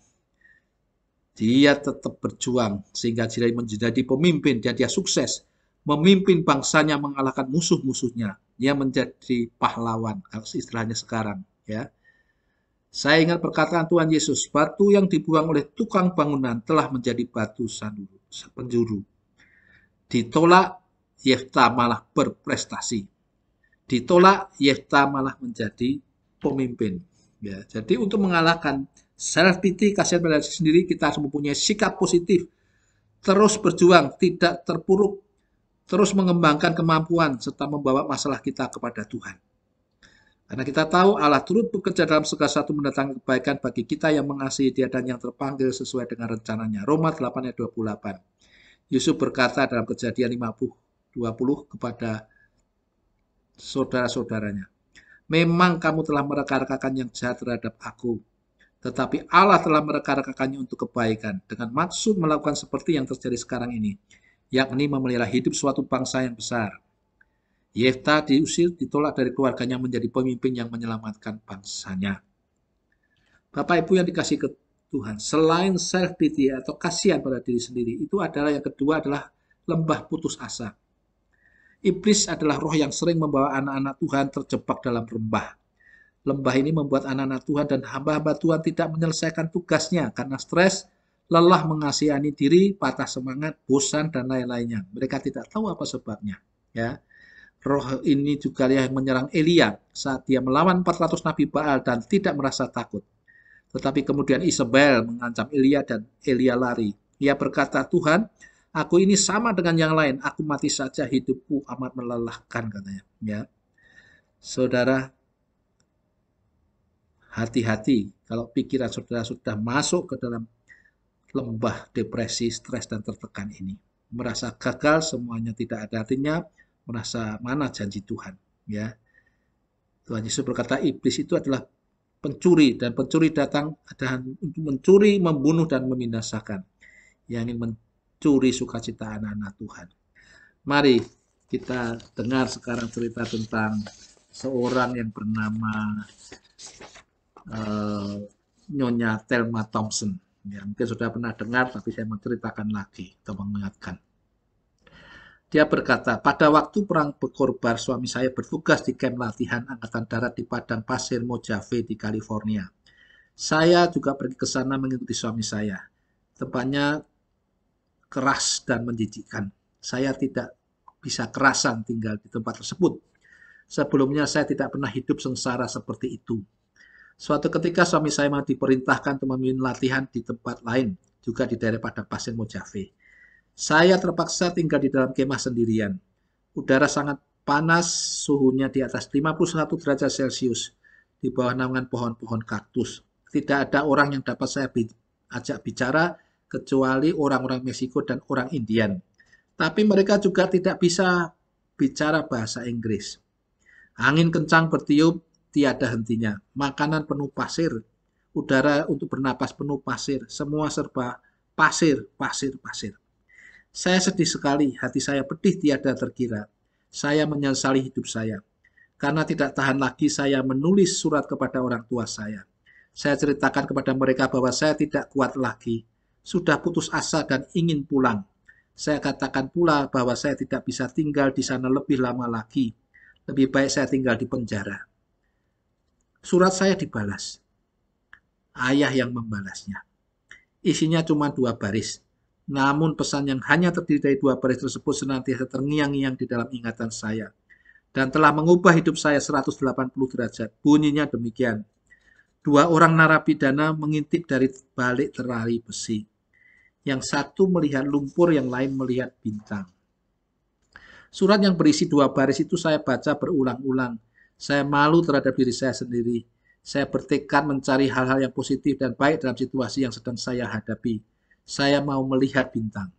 Dia tetap berjuang sehingga dia menjadi pemimpin dan dia sukses memimpin bangsanya mengalahkan musuh-musuhnya. Dia menjadi pahlawan, kalau istilahnya sekarang. Ya. Saya ingat perkataan Tuhan Yesus, batu yang dibuang oleh tukang bangunan telah menjadi batu penjuru. Ditolak, Yefta malah berprestasi. Ditolak, Yefta malah menjadi pemimpin. Ya, jadi untuk mengalahkan self-pity, kasihan pada diri sendiri, kita harus mempunyai sikap positif. Terus berjuang, tidak terpuruk, terus mengembangkan kemampuan, serta membawa masalah kita kepada Tuhan. Karena kita tahu Allah turut bekerja dalam segala sesuatu mendatangkan kebaikan bagi kita yang mengasihi Dia dan yang terpanggil sesuai dengan rencananya. Roma 8 ayat 28. Yusuf berkata dalam Kejadian 20 kepada saudara-saudaranya, memang kamu telah mereka-rekakan yang jahat terhadap aku, tetapi Allah telah mereka-rekakannya untuk kebaikan, dengan maksud melakukan seperti yang terjadi sekarang ini, yakni memelihara hidup suatu bangsa yang besar. Yefta diusir, ditolak dari keluarganya menjadi pemimpin yang menyelamatkan bangsanya. Bapak Ibu yang dikasih ke Tuhan, selain self pity atau kasihan pada diri sendiri, itu adalah yang kedua adalah lembah putus asa. Iblis adalah roh yang sering membawa anak-anak Tuhan terjebak dalam lembah. Lembah ini membuat anak-anak Tuhan dan hamba-hamba Tuhan tidak menyelesaikan tugasnya karena stres, lelah mengasihani diri, patah semangat, bosan, dan lain-lainnya. Mereka tidak tahu apa sebabnya. Ya, roh ini juga yang menyerang Elia saat dia melawan 400 nabi Baal dan tidak merasa takut. Tetapi kemudian Isabel mengancam Elia dan Elia lari. Ia berkata, Tuhan, aku ini sama dengan yang lain. Aku mati saja, hidupku amat melelahkan, katanya. Ya, saudara, hati-hati kalau pikiran saudara sudah masuk ke dalam lembah depresi, stres, dan tertekan ini. Merasa gagal, semuanya tidak ada artinya, merasa mana janji Tuhan. Ya, Tuhan Yesus berkata, iblis itu adalah pencuri, dan pencuri datang adalah untuk mencuri, membunuh, dan membinasakan. Yang ingin mencuri sukacita anak-anak Tuhan. Mari kita dengar sekarang cerita tentang seorang yang bernama Nyonya Thelma Thompson. Ya, mungkin sudah pernah dengar, tapi saya mau ceritakan lagi atau mengingatkan. Dia berkata, pada waktu perang Bekor-Bar, suami saya bertugas di kamp latihan Angkatan Darat di padang pasir Mojave di California. Saya juga pergi ke sana mengikuti suami saya. Tempatnya keras dan menjijikkan. Saya tidak bisa kerasan tinggal di tempat tersebut. Sebelumnya saya tidak pernah hidup sengsara seperti itu. Suatu ketika suami saya diperintahkan untuk memimpin latihan di tempat lain, juga di daerah padang pasir Mojave. Saya terpaksa tinggal di dalam kemah sendirian. Udara sangat panas, suhunya di atas 51 derajat Celcius, di bawah naungan pohon-pohon kaktus. Tidak ada orang yang dapat saya ajak bicara, kecuali orang-orang Meksiko dan orang Indian. Tapi mereka juga tidak bisa bicara bahasa Inggris. Angin kencang bertiup, tiada hentinya. Makanan penuh pasir, udara untuk bernapas penuh pasir, semua serba pasir, pasir, pasir. Saya sedih sekali, hati saya pedih tiada terkira. Saya menyesali hidup saya. Karena tidak tahan lagi, saya menulis surat kepada orang tua saya. Saya ceritakan kepada mereka bahwa saya tidak kuat lagi, sudah putus asa dan ingin pulang. Saya katakan pula bahwa saya tidak bisa tinggal di sana lebih lama lagi. Lebih baik saya tinggal di penjara. Surat saya dibalas. Ayah yang membalasnya. Isinya cuma 2 baris. Namun pesan yang hanya terdiri dari 2 baris tersebut senantiasa terngiang-ngiang di dalam ingatan saya. Dan telah mengubah hidup saya 180 derajat. Bunyinya demikian. 2 orang narapidana mengintip dari balik terali besi. Yang satu melihat lumpur, yang lain melihat bintang. Surat yang berisi 2 baris itu saya baca berulang-ulang. Saya malu terhadap diri saya sendiri. Saya bertekad mencari hal-hal yang positif dan baik dalam situasi yang sedang saya hadapi. Saya mau melihat bintang.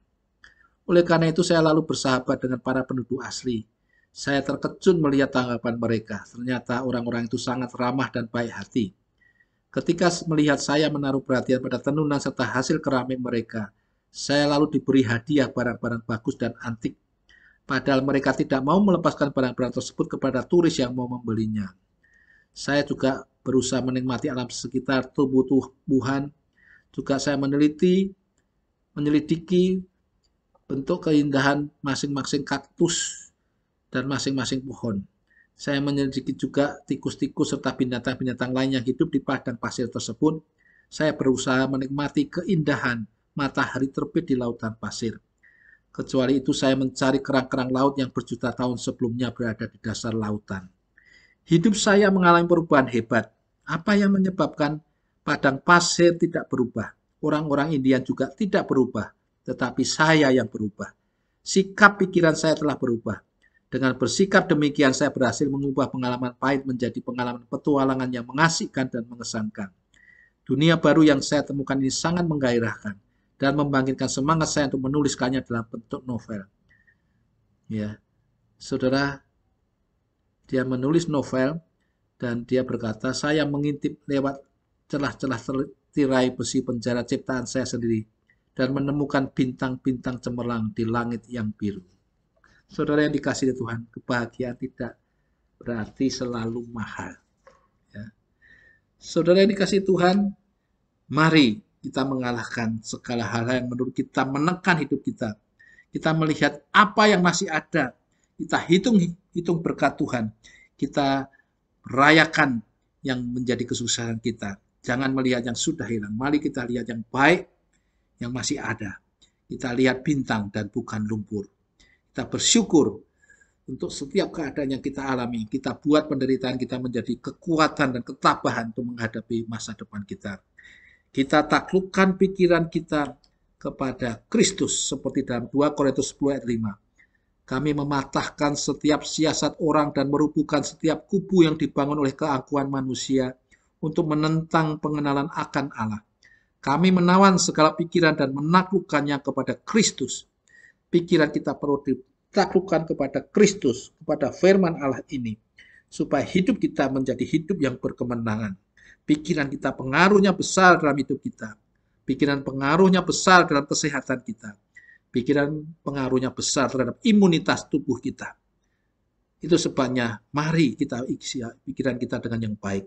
Oleh karena itu saya lalu bersahabat dengan para penduduk asli. Saya terkejut melihat tanggapan mereka. Ternyata orang-orang itu sangat ramah dan baik hati. Ketika melihat saya menaruh perhatian pada tenunan serta hasil keramik mereka, saya lalu diberi hadiah barang-barang bagus dan antik. Padahal mereka tidak mau melepaskan barang-barang tersebut kepada turis yang mau membelinya. Saya juga berusaha menikmati alam sekitar, tumbuh-tumbuhan. Juga saya menyelidiki bentuk keindahan masing-masing kaktus dan masing-masing pohon. Saya menyelidiki juga tikus-tikus serta binatang-binatang lain yang hidup di padang pasir tersebut. Saya berusaha menikmati keindahan matahari terbit di lautan pasir. Kecuali itu saya mencari kerang-kerang laut yang berjuta tahun sebelumnya berada di dasar lautan. Hidup saya mengalami perubahan hebat. Apa yang menyebabkan padang pasir tidak berubah? Orang-orang Indian juga tidak berubah, tetapi saya yang berubah. Sikap pikiran saya telah berubah. Dengan bersikap demikian saya berhasil mengubah pengalaman pahit menjadi pengalaman petualangan yang mengasihkan dan mengesankan. Dunia baru yang saya temukan ini sangat menggairahkan dan membangkitkan semangat saya untuk menuliskannya dalam bentuk novel. Ya, saudara, dia menulis novel dan dia berkata, saya mengintip lewat celah-celah tirai besi penjara ciptaan saya sendiri dan menemukan bintang-bintang cemerlang di langit yang biru. Saudara yang dikasihi Tuhan, kebahagiaan tidak berarti selalu mahal. Ya. Saudara yang dikasihi Tuhan, Mari kita mengalahkan segala hal yang menurut kita menekan hidup kita. Kita melihat apa yang masih ada. Kita hitung berkat Tuhan. Kita rayakan yang menjadi kesuksesan kita. Jangan melihat yang sudah hilang. Mari kita lihat yang baik yang masih ada. Kita lihat bintang dan bukan lumpur. Kita bersyukur untuk setiap keadaan yang kita alami. Kita buat penderitaan kita menjadi kekuatan dan ketabahan untuk menghadapi masa depan kita. Kita taklukkan pikiran kita kepada Kristus seperti dalam 2 Korintus 10 ayat 5. Kami mematahkan setiap siasat orang dan merubuhkan setiap kubu yang dibangun oleh keangkuhan manusia untuk menentang pengenalan akan Allah. Kami menawan segala pikiran dan menaklukkannya kepada Kristus. Pikiran kita perlu ditaklukkan kepada Kristus, kepada firman Allah ini, supaya hidup kita menjadi hidup yang berkemenangan. Pikiran kita pengaruhnya besar dalam hidup kita. Pikiran pengaruhnya besar dalam kesehatan kita. Pikiran pengaruhnya besar terhadap imunitas tubuh kita. Itu sebabnya mari kita isi pikiran kita dengan yang baik.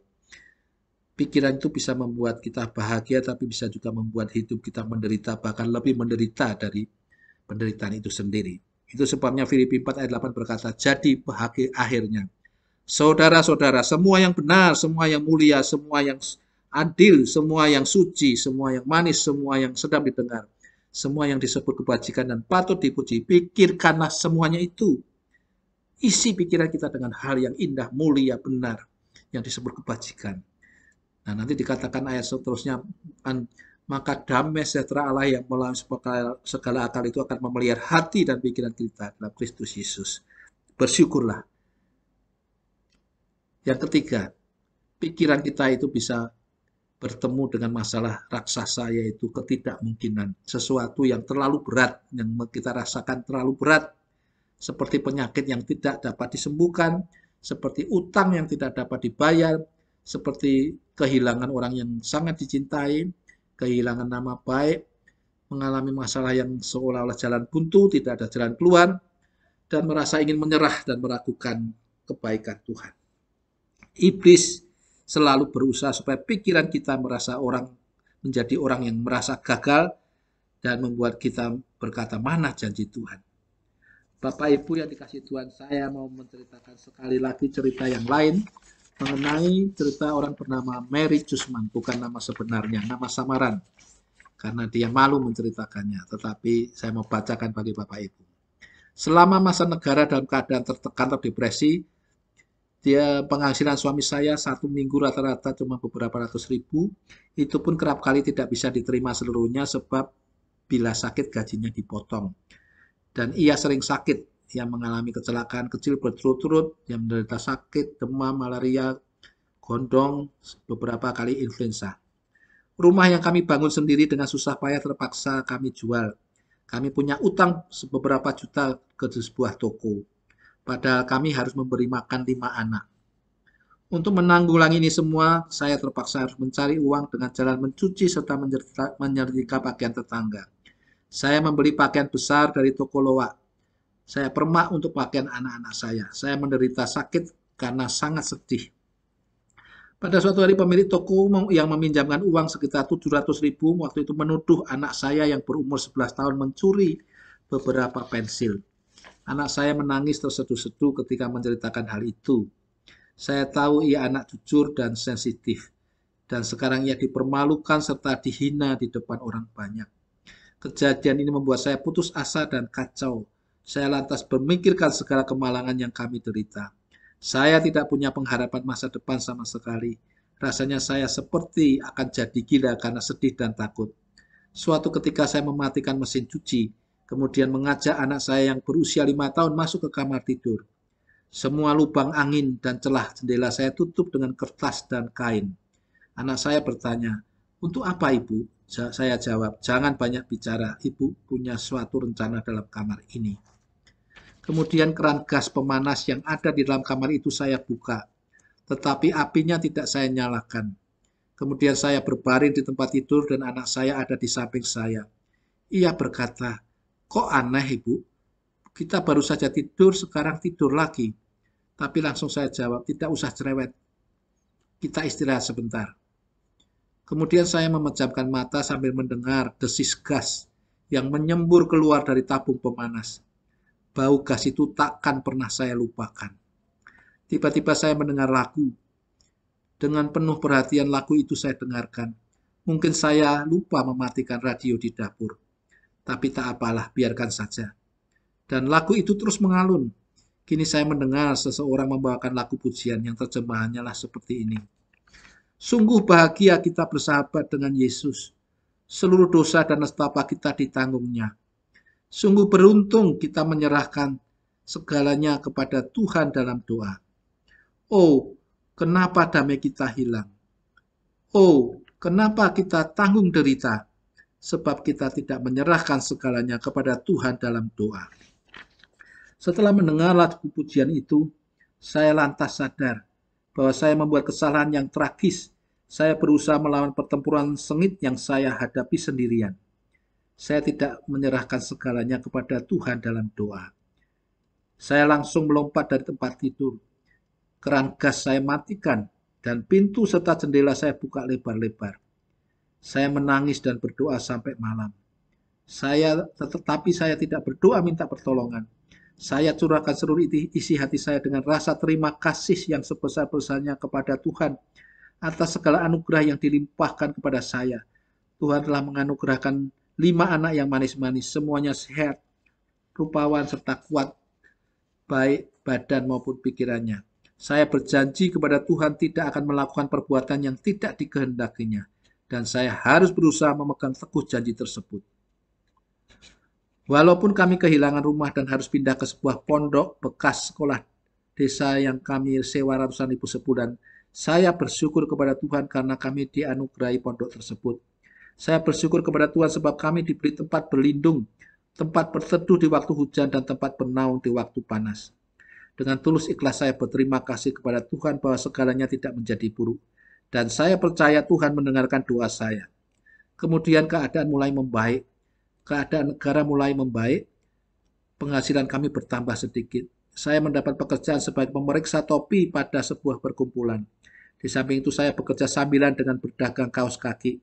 Pikiran itu bisa membuat kita bahagia, tapi bisa juga membuat hidup kita menderita, bahkan lebih menderita dari penderitaan itu sendiri. Itu sebabnya Filipi 4 ayat 8 berkata, jadi bahagia akhirnya. Saudara-saudara, semua yang benar, semua yang mulia, semua yang adil, semua yang suci, semua yang manis, semua yang sedap didengar, semua yang disebut kebajikan dan patut dipuji, pikirkanlah semuanya itu. Isi pikiran kita dengan hal yang indah, mulia, benar, yang disebut kebajikan. Nah, nanti dikatakan ayat seterusnya, maka damai sejahtera Allah yang melampaui segala akal itu akan memelihara hati dan pikiran kita dalam Kristus Yesus. Bersyukurlah. Yang ketiga, pikiran kita itu bisa bertemu dengan masalah raksasa, yaitu ketidakmungkinan. Sesuatu yang terlalu berat, yang kita rasakan terlalu berat, seperti penyakit yang tidak dapat disembuhkan, seperti utang yang tidak dapat dibayar, seperti kehilangan orang yang sangat dicintai, kehilangan nama baik, mengalami masalah yang seolah-olah jalan buntu, tidak ada jalan keluar, dan merasa ingin menyerah dan meragukan kebaikan Tuhan. Iblis selalu berusaha supaya pikiran kita menjadi orang yang merasa gagal dan membuat kita berkata, mana janji Tuhan. Bapak Ibu yang dikasihi Tuhan, saya mau menceritakan sekali lagi cerita yang lain mengenai cerita orang bernama Mary Jusman, bukan nama sebenarnya, nama samaran, karena dia malu menceritakannya, tetapi saya mau bacakan bagi Bapak Ibu. Selama masa negara dalam keadaan tertekan, terdepresi, penghasilan suami saya 1 minggu rata-rata cuma beberapa ratus ribu, itu pun kerap kali tidak bisa diterima seluruhnya sebab bila sakit gajinya dipotong. Dan ia sering sakit, ia mengalami kecelakaan kecil berturut-turut, ia menderita sakit, demam, malaria, gondong, beberapa kali influenza. Rumah yang kami bangun sendiri dengan susah payah terpaksa kami jual. Kami punya utang beberapa juta ke sebuah toko. Padahal kami harus memberi makan 5 anak. Untuk menanggulangi ini semua, saya terpaksa harus mencari uang dengan jalan mencuci serta menyetrika pakaian tetangga. Saya membeli pakaian besar dari toko loak. Saya permak untuk pakaian anak-anak saya. Saya menderita sakit karena sangat sedih. Pada suatu hari pemilik toko yang meminjamkan uang sekitar 700 ribu waktu itu menuduh anak saya yang berumur 11 tahun mencuri beberapa pensil. Anak saya menangis terseduh-seduh ketika menceritakan hal itu. Saya tahu ia anak jujur dan sensitif. Dan sekarang ia dipermalukan serta dihina di depan orang banyak. Kejadian ini membuat saya putus asa dan kacau. Saya lantas memikirkan segala kemalangan yang kami derita. Saya tidak punya pengharapan masa depan sama sekali. Rasanya saya seperti akan jadi gila karena sedih dan takut. Suatu ketika saya mematikan mesin cuci, kemudian mengajak anak saya yang berusia 5 tahun masuk ke kamar tidur. Semua lubang angin dan celah jendela saya tutup dengan kertas dan kain. Anak saya bertanya, untuk apa ibu? Saya jawab, jangan banyak bicara, ibu punya suatu rencana dalam kamar ini. Kemudian keran gas pemanas yang ada di dalam kamar itu saya buka, tetapi apinya tidak saya nyalakan. Kemudian saya berbaring di tempat tidur dan anak saya ada di samping saya. Ia berkata, kok aneh ibu? Kita baru saja tidur, sekarang tidur lagi. Tapi langsung saya jawab, tidak usah cerewet. Kita istirahat sebentar. Kemudian saya memejamkan mata sambil mendengar desis gas yang menyembur keluar dari tabung pemanas. Bau gas itu takkan pernah saya lupakan. Tiba-tiba saya mendengar lagu. Dengan penuh perhatian lagu itu saya dengarkan. Mungkin saya lupa mematikan radio di dapur. Tapi tak apalah, biarkan saja. Dan lagu itu terus mengalun. Kini saya mendengar seseorang membawakan lagu pujian yang terjemahannya lah seperti ini. Sungguh bahagia kita bersahabat dengan Yesus. Seluruh dosa dan nestapa kita ditanggungnya. Sungguh beruntung kita menyerahkan segalanya kepada Tuhan dalam doa. Oh, kenapa damai kita hilang? Oh, kenapa kita tanggung derita? Sebab kita tidak menyerahkan segalanya kepada Tuhan dalam doa. Setelah mendengar lagu pujian itu, saya lantas sadar bahwa saya membuat kesalahan yang tragis. Saya berusaha melawan pertempuran sengit yang saya hadapi sendirian. Saya tidak menyerahkan segalanya kepada Tuhan dalam doa. Saya langsung melompat dari tempat tidur. Keran gas saya matikan dan pintu serta jendela saya buka lebar-lebar. Saya menangis dan berdoa sampai malam. Tetapi saya tidak berdoa minta pertolongan. Saya curahkan seluruh isi hati saya dengan rasa terima kasih yang sebesar-besarnya kepada Tuhan atas segala anugerah yang dilimpahkan kepada saya. Tuhan telah menganugerahkan 5 anak yang manis-manis, semuanya sehat, rupawan serta kuat, baik badan maupun pikirannya. Saya berjanji kepada Tuhan tidak akan melakukan perbuatan yang tidak dikehendakinya, dan saya harus berusaha memegang teguh janji tersebut. Walaupun kami kehilangan rumah dan harus pindah ke sebuah pondok bekas sekolah desa yang kami sewa ratusan ribu sebulan, saya bersyukur kepada Tuhan karena kami dianugerahi pondok tersebut. Saya bersyukur kepada Tuhan sebab kami diberi tempat berlindung, tempat berteduh di waktu hujan, dan tempat bernaung di waktu panas. Dengan tulus ikhlas saya berterima kasih kepada Tuhan bahwa segalanya tidak menjadi buruk. Dan saya percaya Tuhan mendengarkan doa saya. Kemudian keadaan mulai membaik. Keadaan negara mulai membaik. Penghasilan kami bertambah sedikit. Saya mendapat pekerjaan sebagai pemeriksa topi pada sebuah perkumpulan. Di samping itu saya bekerja sambilan dengan berdagang kaos kaki.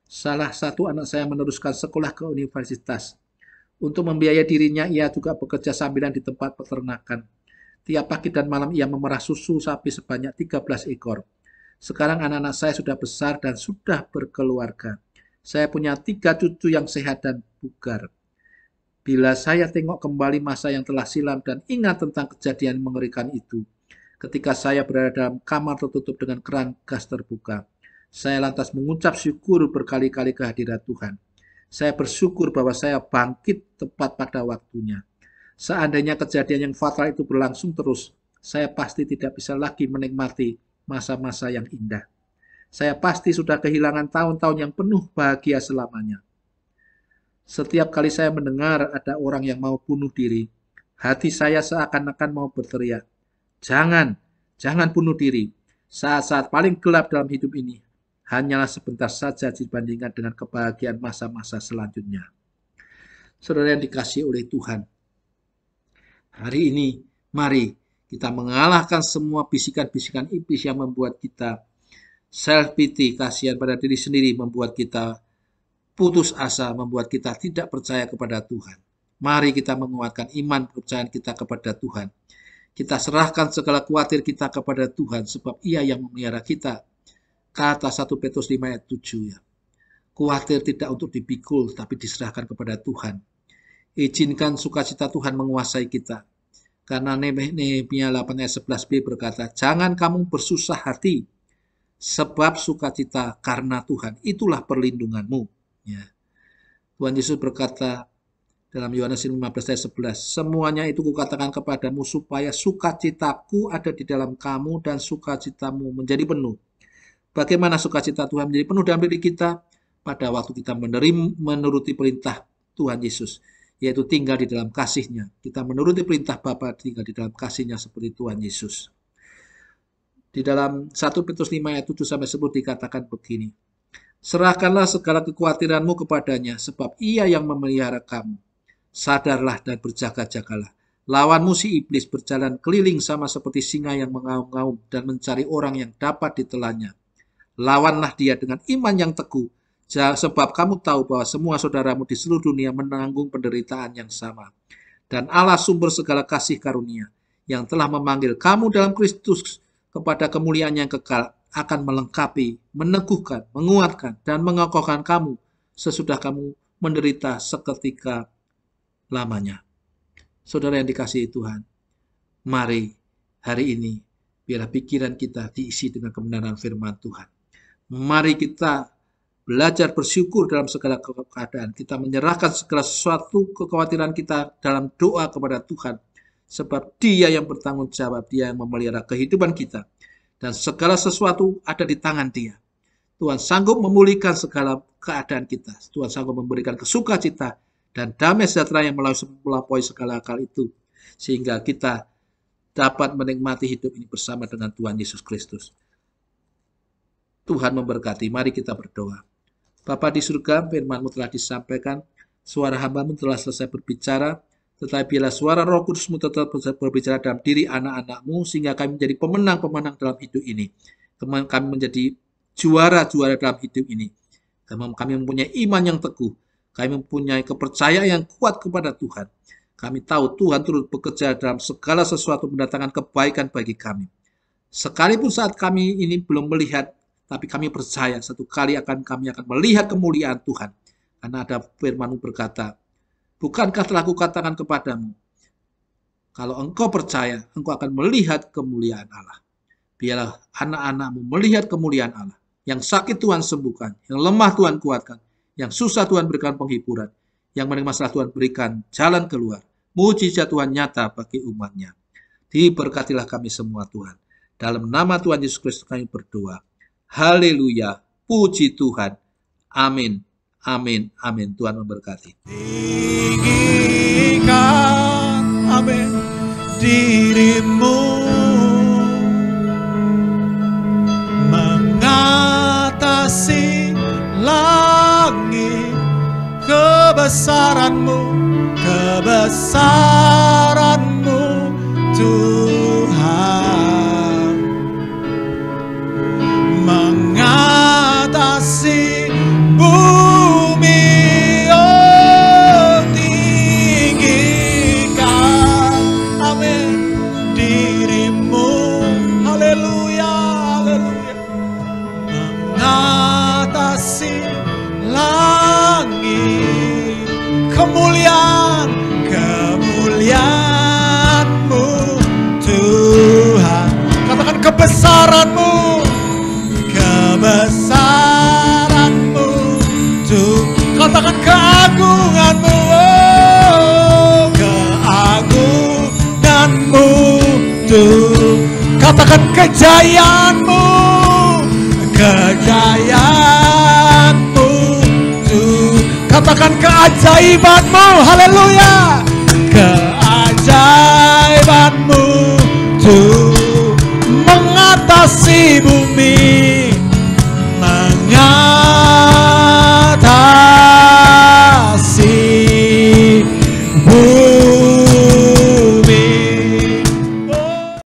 Salah satu anak saya meneruskan sekolah ke universitas. Untuk membiayai dirinya, ia juga bekerja sambilan di tempat peternakan. Tiap pagi dan malam ia memerah susu sapi sebanyak 13 ekor. Sekarang anak-anak saya sudah besar dan sudah berkeluarga. Saya punya 3 cucu yang sehat dan bugar. Bila saya tengok kembali masa yang telah silam dan ingat tentang kejadian mengerikan itu, ketika saya berada dalam kamar tertutup dengan keran gas terbuka, saya lantas mengucap syukur berkali-kali kehadirat Tuhan. Saya bersyukur bahwa saya bangkit tepat pada waktunya. Seandainya kejadian yang fatal itu berlangsung terus, saya pasti tidak bisa lagi menikmati masa-masa yang indah. Saya pasti sudah kehilangan tahun-tahun yang penuh bahagia selamanya. Setiap kali saya mendengar ada orang yang mau bunuh diri, hati saya seakan-akan mau berteriak, Jangan bunuh diri. Saat-saat paling gelap dalam hidup ini hanyalah sebentar saja dibandingkan dengan kebahagiaan masa-masa selanjutnya. Saudara yang dikasihi oleh Tuhan, hari ini mari kita mengalahkan semua bisikan-bisikan iblis yang membuat kita self-pity, kasihan pada diri sendiri, membuat kita putus asa, membuat kita tidak percaya kepada Tuhan. Mari kita menguatkan iman kepercayaan kita kepada Tuhan. Kita serahkan segala khawatir kita kepada Tuhan, sebab Ia yang memelihara kita. Kata 1 Petrus 5 ayat 7 ya. Khawatir tidak untuk dipikul, tapi diserahkan kepada Tuhan. Izinkan sukacita Tuhan menguasai kita. Karena Nehemia 8 ayat 11b berkata, Jangan kamu bersusah hati, sebab sukacita karena Tuhan, itulah perlindunganmu. Ya. Tuhan Yesus berkata, dalam Yohanes 15 ayat 11, semuanya itu kukatakan kepadamu supaya sukacitaku ada di dalam kamu dan sukacitamu menjadi penuh. Bagaimana sukacita Tuhan menjadi penuh dalam diri kita? Pada waktu kita menuruti perintah Tuhan Yesus, yaitu tinggal di dalam kasih-Nya. Kita menuruti perintah Bapa, tinggal di dalam kasih-Nya seperti Tuhan Yesus. Di dalam 1 Petrus 5 ayat 7-10 dikatakan begini, Serahkanlah segala kekhawatiranmu kepadanya, sebab Ia yang memelihara kamu. Sadarlah dan berjaga-jagalah. Lawanmu si iblis berjalan keliling sama seperti singa yang mengaum-ngaum dan mencari orang yang dapat ditelannya. Lawanlah dia dengan iman yang teguh, sebab kamu tahu bahwa semua saudaramu di seluruh dunia menanggung penderitaan yang sama. Dan Allah sumber segala kasih karunia, yang telah memanggil kamu dalam Kristus kepada kemuliaan yang kekal, akan melengkapi, meneguhkan, menguatkan, dan mengokohkan kamu sesudah kamu menderita seketika lamanya. Saudara yang dikasihi Tuhan, mari hari ini biarlah pikiran kita diisi dengan kebenaran firman Tuhan. Mari kita belajar bersyukur dalam segala keadaan. Kita menyerahkan segala sesuatu kekhawatiran kita dalam doa kepada Tuhan. Sebab Dia yang bertanggung jawab, Dia yang memelihara kehidupan kita. Dan segala sesuatu ada di tangan Dia. Tuhan sanggup memulihkan segala keadaan kita. Tuhan sanggup memberikan kesukacita dan damai sejahtera yang melampaui segala akal itu. Sehingga kita dapat menikmati hidup ini bersama dengan Tuhan Yesus Kristus. Tuhan memberkati. Mari kita berdoa. Bapa di surga, firman-Mu telah disampaikan, suara hamba-Mu telah selesai berbicara, tetapi biarlah suara Roh Kudus-Mu tetap berbicara dalam diri anak-anak-Mu, sehingga kami menjadi pemenang-pemenang dalam hidup ini. Kami menjadi juara-juara dalam hidup ini. Kami mempunyai iman yang teguh. Kami mempunyai kepercayaan yang kuat kepada Tuhan. Kami tahu Tuhan turut bekerja dalam segala sesuatu mendatangkan kebaikan bagi kami. Sekalipun saat kami ini belum melihat, tapi kami percaya satu kali kami akan melihat kemuliaan Tuhan. Karena ada firman-Mu berkata, bukankah telah kukatakan kepadamu, kalau engkau percaya, engkau akan melihat kemuliaan Allah. Biarlah anak-anak-Mu melihat kemuliaan Allah. Yang sakit Tuhan sembuhkan, yang lemah Tuhan kuatkan, yang susah Tuhan berikan penghiburan, yang menerima masalah Tuhan berikan jalan keluar. Mujizat Tuhan nyata bagi umat-Nya. Diberkatilah kami semua Tuhan. Dalam nama Tuhan Yesus Kristus kami berdoa. Haleluya, puji Tuhan. Amin, amin, amin. Tuhan memberkati. Tinggikan, amin, dirimu mengatasi langit. Kebesaran-Mu, kebesaran-Mu Tuhan, mengatasi bumi. Oh, tinggikan, amin, dirimu. Haleluya, haleluya. Mengatasi langit, kemuliaan, kemuliaan-Mu Tuhan. Katakan kebesaran-Mu, kebesaran-Mu Tuhan. Katakan keagungan-Mu, oh, keagungan-Mu Tuhan. Katakan kejayaan-Mu, kejayaan-Mu Tuhan. Katakan keajaiban-Mu, haleluya, keajaiban-Mu Tuhan, mengatasi bumi.